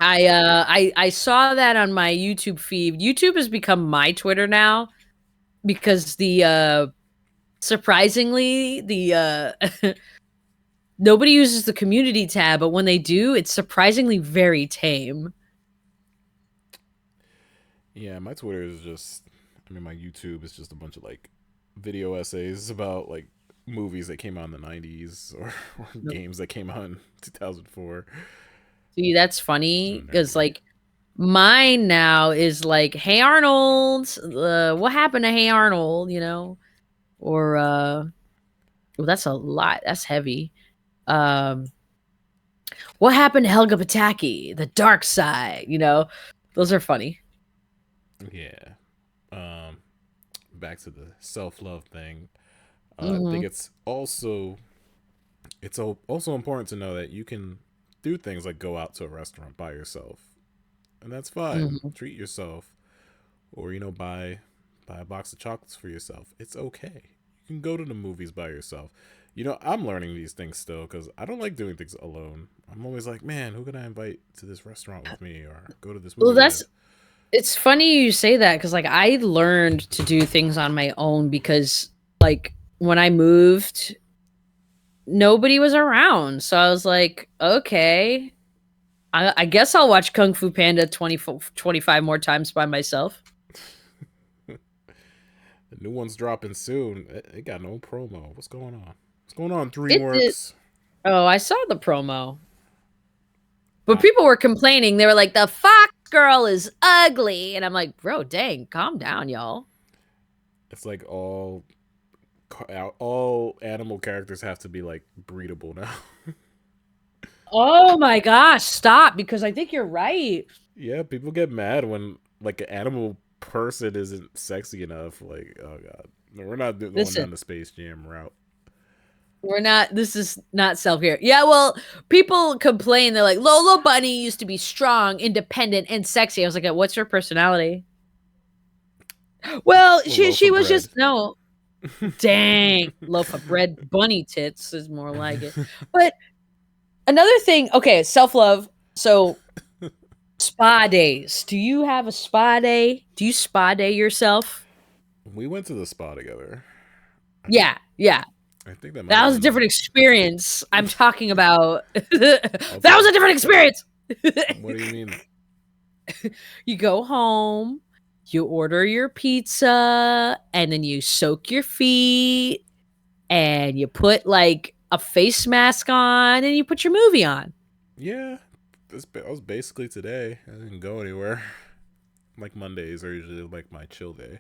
I saw that on my YouTube feed. YouTube has become my Twitter now because the surprisingly the nobody uses the community tab, but when they do, it's surprisingly very tame. Yeah, my Twitter is just. I mean, my YouTube is just a bunch of like video essays about like movies that came out in the 90s or games that came out in 2004. See, that's funny So because nerdy. like mine now is like, "Hey Arnold, what happened to Hey Arnold?" You know, or well, that's a lot. That's heavy. Um, what happened to Helga Pataki? The Dark Side. You know, those are funny. Yeah. Back to the self-love thing. I Mhm. think it's also important to know that you can do things like go out to a restaurant by yourself, and that's fine. Mhm. Treat yourself, or buy a box of chocolates for yourself. It's okay. You can go to the movies by yourself. I'm learning these things still because I don't like doing things alone. I'm always like, man, who can I invite to this restaurant with me or go to this Well, movie with? it's funny you say that because like I learned to do things on my own because like when I moved, nobody was around, so I was like, okay, I guess I'll watch Kung Fu Panda 25 more times by myself. The new one's dropping soon. It got no promo. What's going on? What's going on, It did. DreamWorks? Oh, I saw the promo, but I- people were complaining. They were like, "The Fox girl is ugly," and I'm like, "Bro, dang, calm down, y'all." It's like all animal characters have to be like breedable now. Oh my gosh, stop! Because I think you're right. Yeah, people get mad when like an animal person isn't sexy enough. Like, oh god, no, we're not going Listen, down the Space Jam route. we're not. This is not self care. Yeah, well, people complain. They're like, Lola Bunny used to be strong, independent, and sexy. I was like, what's her personality? Well, A she loaf of was bread. just no. Dang, loaf of bread, bunny tits is more like it. But another thing, okay, self love. So spa days. Do you have a spa day? Do you spa day yourself? We went to the spa together. Yeah, yeah. I think that might That have was a been. different experience. I'm talking about that Okay. was a different experience. What do you mean? You go home, you order your pizza, and then you soak your feet, and you put like a face mask on, and you put your movie on. Yeah, that was basically today. I didn't go anywhere. Like Mondays are usually like my chill day.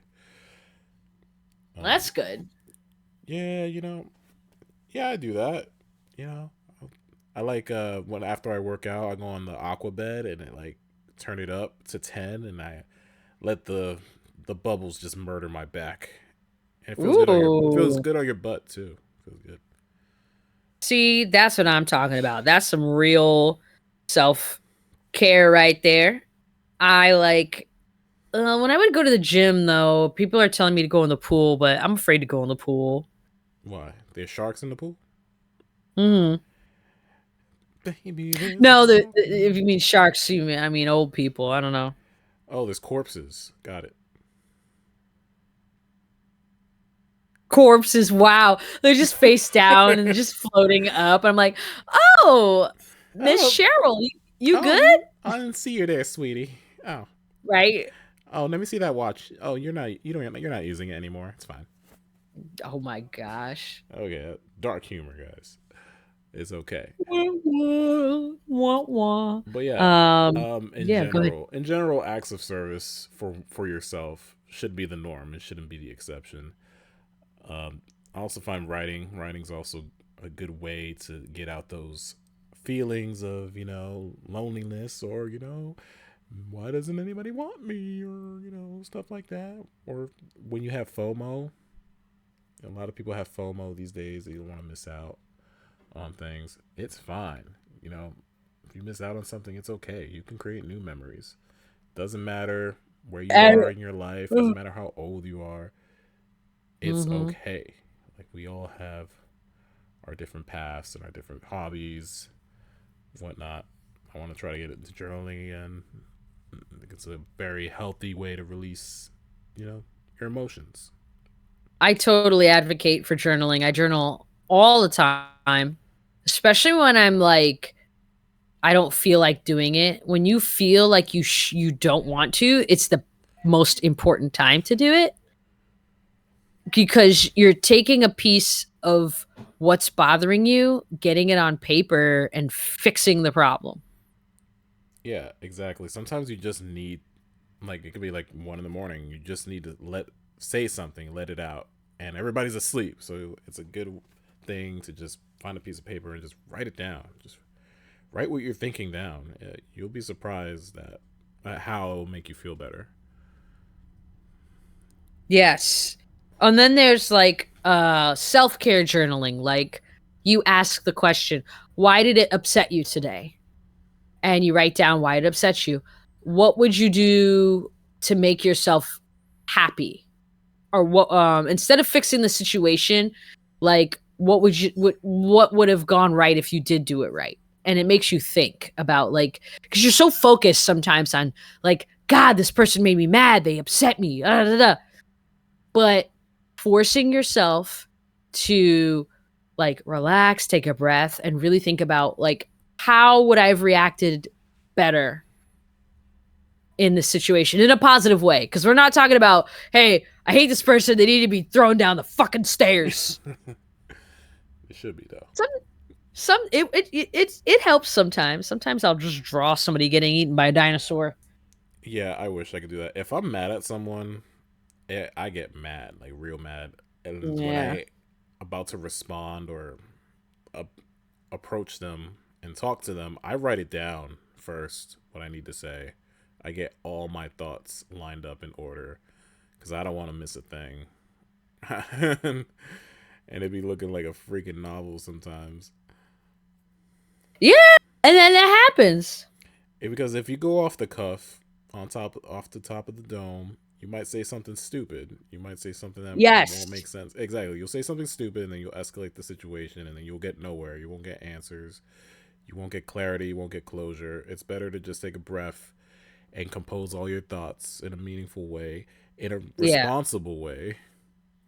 That's good. Yeah, yeah, I do that. You know, I like when after I work out, I go on the aqua bed and it like turn it up to 10, and I let the bubbles just murder my back. And it feels Ooh. good on your butt too. Feels good. See, that's what I'm talking about. That's some real self care right there. I like when I would go to the gym though, people are telling me to go in the pool, but I'm afraid to go in the pool. Why? There's sharks in the pool? Hmm. Baby, there's a No, shark in the if you mean sharks, I mean old people. I don't know. Oh, there's corpses. Got it. Corpses, wow. They're just face down and just floating up. I'm like, oh, Miss Oh, Cheryl, you oh, good? I didn't see you there, sweetie. Oh, right? oh, let me see that watch. Oh, you're not using it anymore. It's fine. Oh my gosh. Okay, dark humor, guys. It's okay. Wah, wah. But yeah, Yeah, go ahead. in general, acts of service for yourself should be the norm. It shouldn't be the exception. I also find writing's also a good way to get out those feelings of loneliness, or why doesn't anybody want me, or stuff like that. Or when you have FOMO, a lot of people have FOMO these days. They don't want to miss out on things. It's fine. If you miss out on something, it's okay. You can create new memories. Doesn't matter where you are in your life. Doesn't matter how old you are. It's okay. Like, we all have our different paths and our different hobbies, whatnot. I want to try to get into journaling again. I think it's a very healthy way to release, your emotions. I totally advocate for journaling. I journal all the time, especially when I'm like, I don't feel like doing it. When you feel like you don't want to, it's the most important time to do it, because you're taking a piece of what's bothering you, getting it on paper, and fixing the problem. Yeah, exactly. Sometimes you just need, like, it could be like 1 a.m. You just need to say something, let it out, and everybody's asleep. So it's a good thing to just find a piece of paper and just write it down. Just write what you're thinking down. You'll be surprised at how it'll make you feel better. Yes. And then there's like self-care journaling. Like, you ask the question, why did it upset you today? And you write down why it upsets you. What would you do to make yourself happy? Or what, instead of fixing the situation, like, what would have gone right if you did do it right? And it makes you think about, like, because you're so focused sometimes on, like, God, this person made me mad, they upset me, but forcing yourself to, like, relax, take a breath, and really think about, like, how would I have reacted better in this situation in a positive way? Because we're not talking about, hey, I hate this person, they need to be thrown down the fucking stairs. It should be, though. It helps sometimes. Sometimes I'll just draw somebody getting eaten by a dinosaur. Yeah, I wish I could do that. If I'm mad at someone, I get mad, like real mad. And when I about to respond or approach them and talk to them, I write it down first, what I need to say. I get all my thoughts lined up in order, because I don't want to miss a thing. And it'd be looking like a freaking novel sometimes. Yeah, and then that happens. Because if you go off the cuff, off the top of the dome, you might say something stupid. You might say something that won't make sense. Exactly. You'll say something stupid, and then you'll escalate the situation, and then you'll get nowhere. You won't get answers. You won't get clarity. You won't get closure. It's better to just take a breath and compose all your thoughts in a meaningful way, in a responsible way.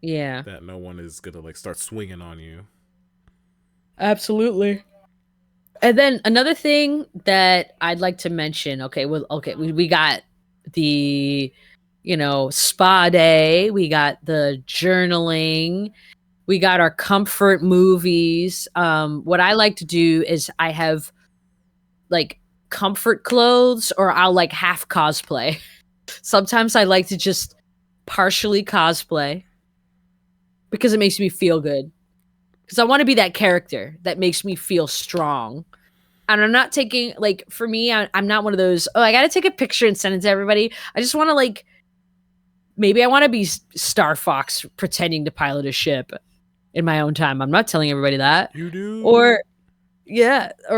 Yeah. That no one is going to, like, start swinging on you. Absolutely. And then another thing that I'd like to mention, we got the, spa day, we got the journaling, we got our comfort movies. What I like to do is I have, like, comfort clothes, or I'll, like, half cosplay. Sometimes I like to just partially cosplay because it makes me feel good. Because I want to be that character that makes me feel strong. And I'm not taking, like, for me, I'm not one of those, I got to take a picture and send it to everybody. I just want to, like, maybe I want to be Star Fox pretending to pilot a ship in my own time. I'm not telling everybody that. You do? Or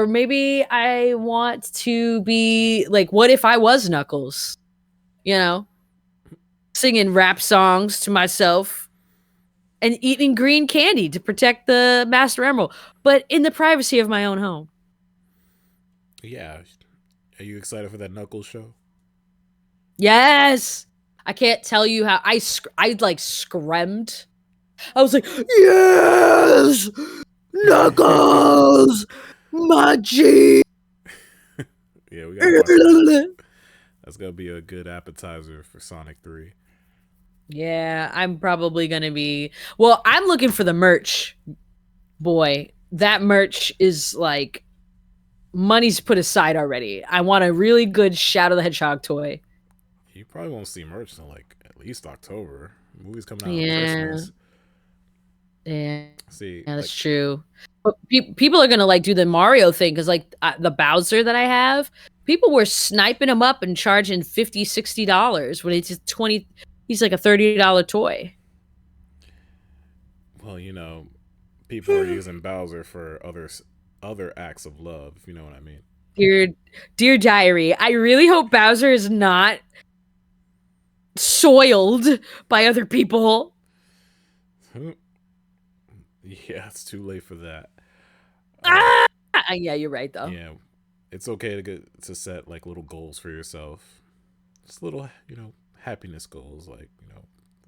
maybe I want to be, like, what if I was Knuckles? Singing rap songs to myself. And eating green candy to protect the Master Emerald, but in the privacy of my own home. Yeah. Are you excited for that Knuckles show? Yes! I can't tell you how I like screamed. I was like, yes! Knuckles! My G! Yeah, we gotta watch. That's gonna be a good appetizer for Sonic 3. Yeah, I'm probably gonna be. Well, I'm looking for the merch. Boy, that merch is like money's put aside already. I want a really good Shadow the Hedgehog toy. You probably won't see merch until like at least October. Movie's coming out on Yeah, Christmas. yeah, See, yeah, like, that's true. But people are gonna like do the Mario thing because like the Bowser that I have, people were sniping him up and charging $50, $60 when it's just 20. He's like a $30 toy. well, people are using Bowser for other acts of love. If you know what I mean. Dear diary, I really hope Bowser is not soiled by other people. Yeah, it's too late for that. Yeah, you're right though. Yeah, it's okay to set like little goals for yourself. Just little, happiness goals, like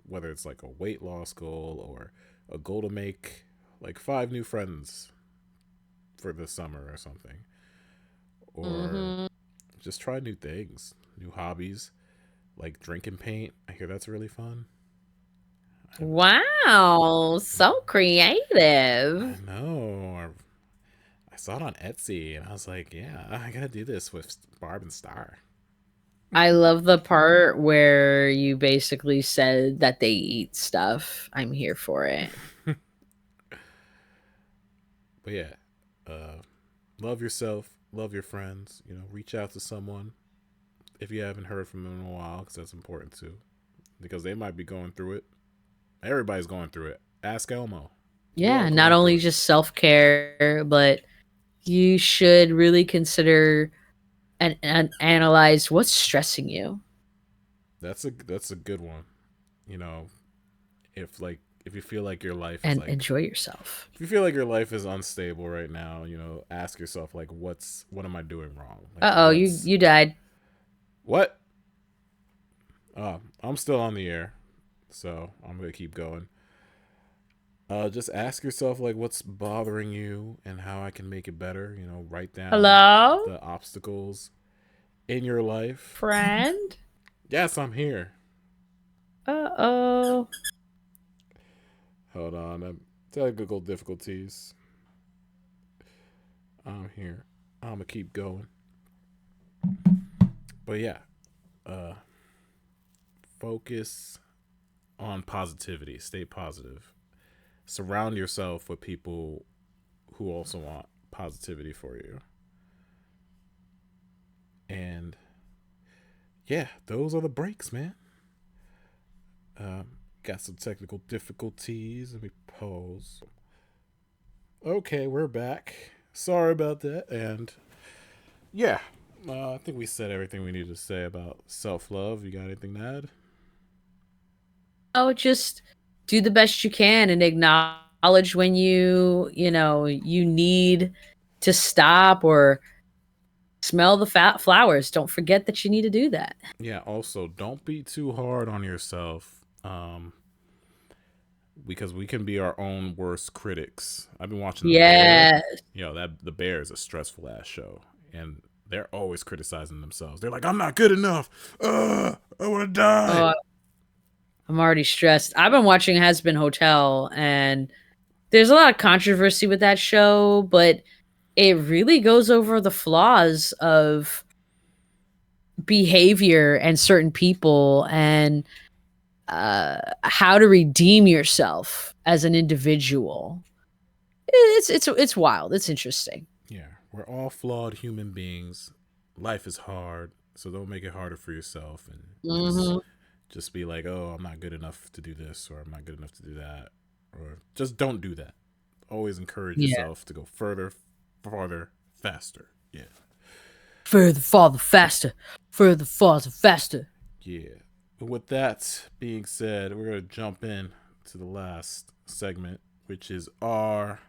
whether it's like a weight loss goal or a goal to make like 5 new friends for the summer or something, or Mhm. just try new things, new hobbies, like drinking paint. I hear that's really fun. Wow, so I creative. know. I saw it on Etsy and I was like, yeah, I gotta do this with Barb and Star. I love the part where you basically said that they eat stuff. I'm here for it. But yeah, love yourself, love your friends. Reach out to someone if you haven't heard from them in a while, because that's important too. Because they might be going through it. Everybody's going through it. Ask Elmo. We all Yeah, not going through only it. just self-care, but you should really consider and analyze what's stressing you That's a good one. You know, if you feel like your life is and like enjoy yourself. if you feel like your life is unstable right now, ask yourself like what am I doing wrong? Like Uh-oh, you died. what? I'm still on the air, so I'm gonna keep going. Just ask yourself like what's bothering you and how I can make it better. Write down Hello? the obstacles in your life. Friend? Yes, I'm here. Uh-oh. Hold on, technical difficulties. I'm here. I'm gonna keep going. But yeah, focus on positivity. Stay positive. Surround yourself with people who also want positivity for you. And yeah, those are the breaks, man. Got some technical difficulties. Let me pause. Okay, we're back. Sorry about that. And yeah, I think we said everything we need to say about self-love. You got anything to add? Oh, just do the best you can and acknowledge when you need to stop or smell the fat flowers. Don't forget that you need to do that. Yeah, also don't be too hard on yourself. Because we can be our own worst critics. I've been watching The Bear. Yeah. That The Bear is a stressful ass show, and they're always criticizing themselves. They're like, "I'm not good enough. I want to die." Oh, I'm already stressed. I've been watching Has Been Hotel, and there's a lot of controversy with that show, but it really goes over the flaws of behavior and certain people and how to redeem yourself as an individual. It's wild. It's interesting. Yeah, we're all flawed human beings. Life is hard, so don't make it harder for yourself, and just be like, "Oh, I'm not good enough to do this, or I'm not good enough to do that," or just don't do that. Always encourage yourself to go further, farther, faster. Yeah. Further, farther, faster. Further, farther, faster. Yeah. But with that being said, we're going to jump in to the last segment, which is our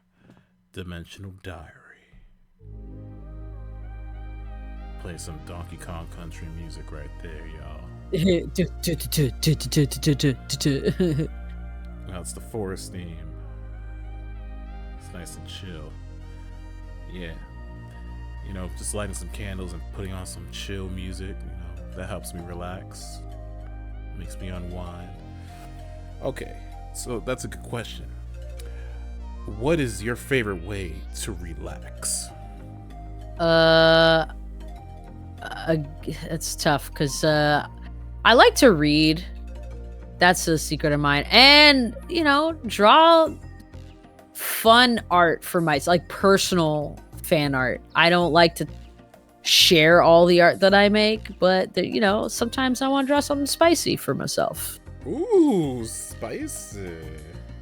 Dimensional Diary. Play some Donkey Kong country music right there, y'all. Now it's the forest theme. It's nice and chill. Yeah. You know, just lighting some candles and putting on some chill music. You know, that helps me relax, makes me unwind. Okay, so that's a good question. What is your favorite way to relax? It's tough because I like to read. That's a secret of mine, and draw fun art for myself, like personal fan art. I don't like to share all the art that I make, but sometimes I want to draw something spicy for myself. Ooh, spicy.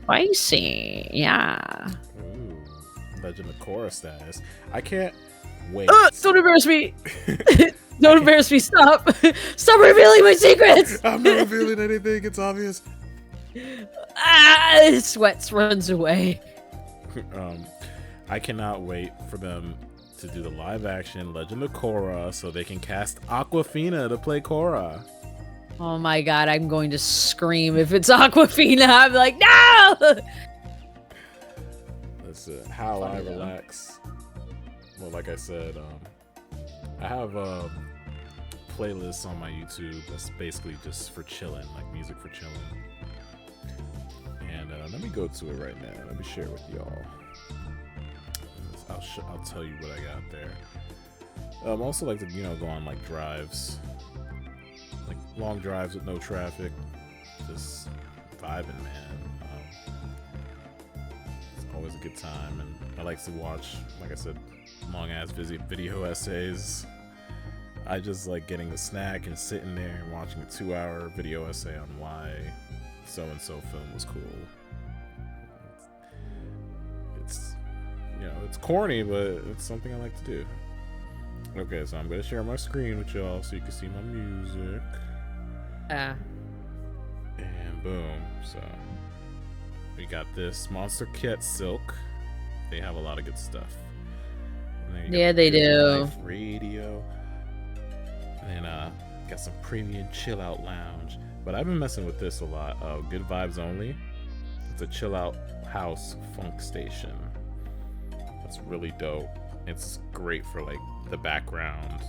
Spicy, yeah. Ooh, Legend of Korra status. I can't wait. Don't embarrass me. Don't embarrass me. Stop. Stop revealing my secrets. I'm not revealing anything. It's obvious. Sweat runs away. I cannot wait for them to do the live action Legend of Korra so they can cast Awkwafina to play Korra. Oh my god, I'm going to scream if it's Awkwafina. I'm like, no! That's how I relax. Well, like I said, I have playlists on my YouTube that's basically just for chilling, like music for chilling. And let me go to it right now. Let me share it with y'all. I'll tell you what I got there. I also like to go on like drives, like long drives with no traffic, just vibing, man. It's always a good time, and I like to watch, like I said, long ass video essays. I just like getting a snack and sitting there and watching a 2-hour video essay on why so and so film was cool. It's corny, but it's something I like to do. Okay, so I'm gonna share my screen with y'all so you can see my music. And boom. So we got this Monster Cat Silk. They have a lot of good stuff. Yeah, they do. Life Radio. And then got some premium chill out lounge. But I've been messing with this a lot. Good Vibes Only. It's a chill out house funk station. It's really dope. It's great for like the background.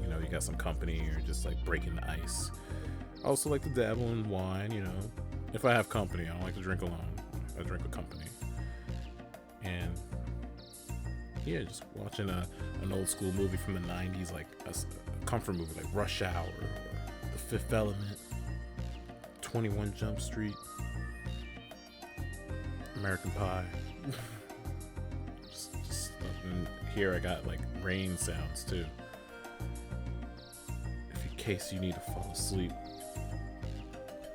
You got some company or just like breaking the ice. I also like to dabble in wine, if I have company. I don't like to drink alone. I drink with company. And yeah, just watching an old school movie from the 90s, like a comfort movie like Rush Hour or The Fifth Element, 21 Jump Street, American Pie. Here I got like rain sounds too, in case you need to fall asleep.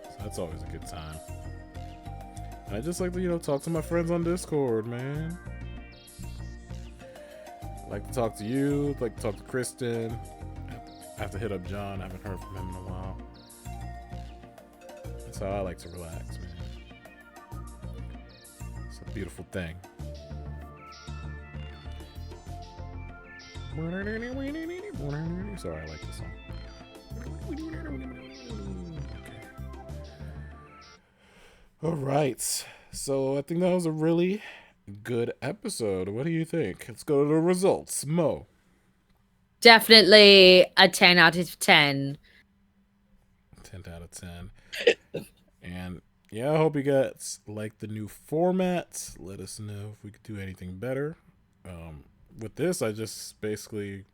So that's always a good time. And I just like to talk to my friends on Discord, man. I like to talk to you, like to talk to Kristen. I have to hit up John. I haven't heard from him in a while. That's how I like to relax, man. It's a beautiful thing. Sorry, I like this song. Okay. All right. So I think that was a really good episode. What do you think? Let's go to the results. Mo. Definitely a 10 out of 10. 10 out of 10. And yeah, I hope you guys like the new format. Let us know if we could do anything better. With this, I just basically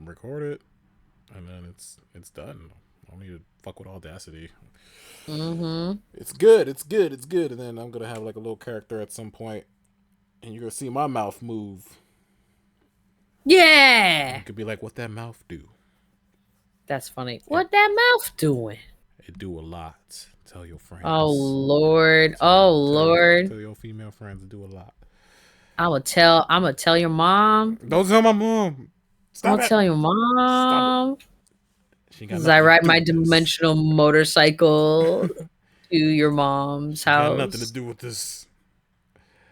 record it, and then it's done. I don't need to fuck with Audacity. Mm-hmm. It's good. And then I'm gonna have like a little character at some point, and you're gonna see my mouth move. Yeah. You could be like, "What that mouth do?" That's funny. What that mouth doing? It do a lot. Tell your friends. Oh Lord. Lord. Tell your female friends to do a lot. I'm gonna tell your mom. Don't tell my mom. Stop I'll tell your mom. As I ride my dimensional motorcycle to your mom's house. Got nothing to do with this.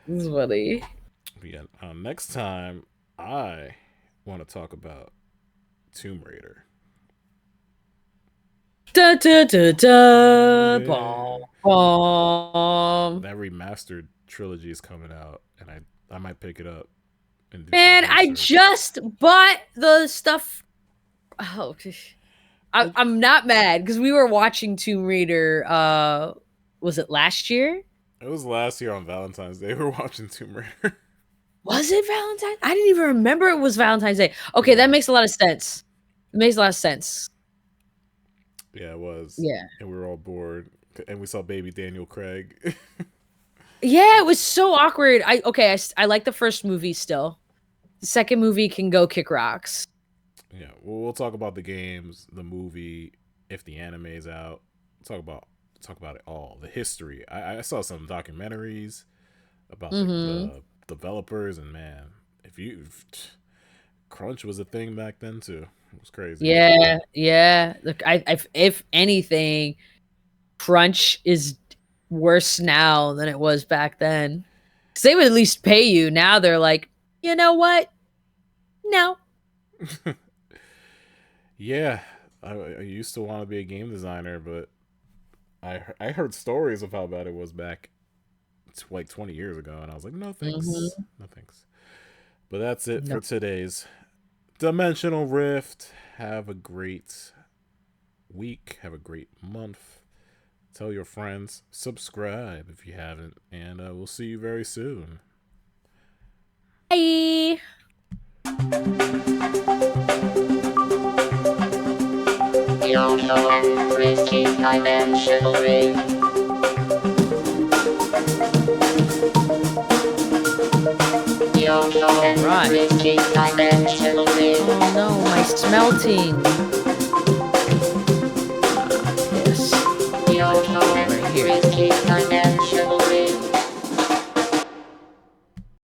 This is funny. Yeah, next time I want to talk about Tomb Raider. Da da da da. Yeah. Bom, bom. That remastered trilogy is coming out, and I might pick it up and do Man, some I research. just bought the stuff. Oh, I'm not mad because we were watching Tomb Raider. Was it last year? It was last year on Valentine's Day. We were watching Tomb Raider. Was it Valentine's? I didn't even remember it was Valentine's Day. Okay, Yeah. that makes a lot of sense. It makes a lot of sense. Yeah, it was. Yeah. And we were all bored. And we saw baby Daniel Craig. Yeah, it was so awkward. I like the first movie still. The second movie can go kick rocks. Yeah, we'll talk about the games, the movie, if the anime is out. Talk about it all. The history. I saw some documentaries about the developers, and man, if crunch was a thing back then too. It was crazy. Yeah. Look, if anything, crunch is worse now than it was back then. Because they would at least pay you. Now they're like, you know what? No. Yeah, I used to want to be a game designer, but I heard stories of how bad it was back like 20 years ago, and I was like, no thanks, no thanks. But that's it for today's Dimensional Rift. Have a great week. Have a great month. Tell your friends. Subscribe if you haven't, and we'll see you very soon. Bye. Yoko and Risky Dimensional Ring. Yoko and Right. Risky Dimensional Ring. Oh no, my smelting. Yes. Yoko and Right here. Risky Dimensional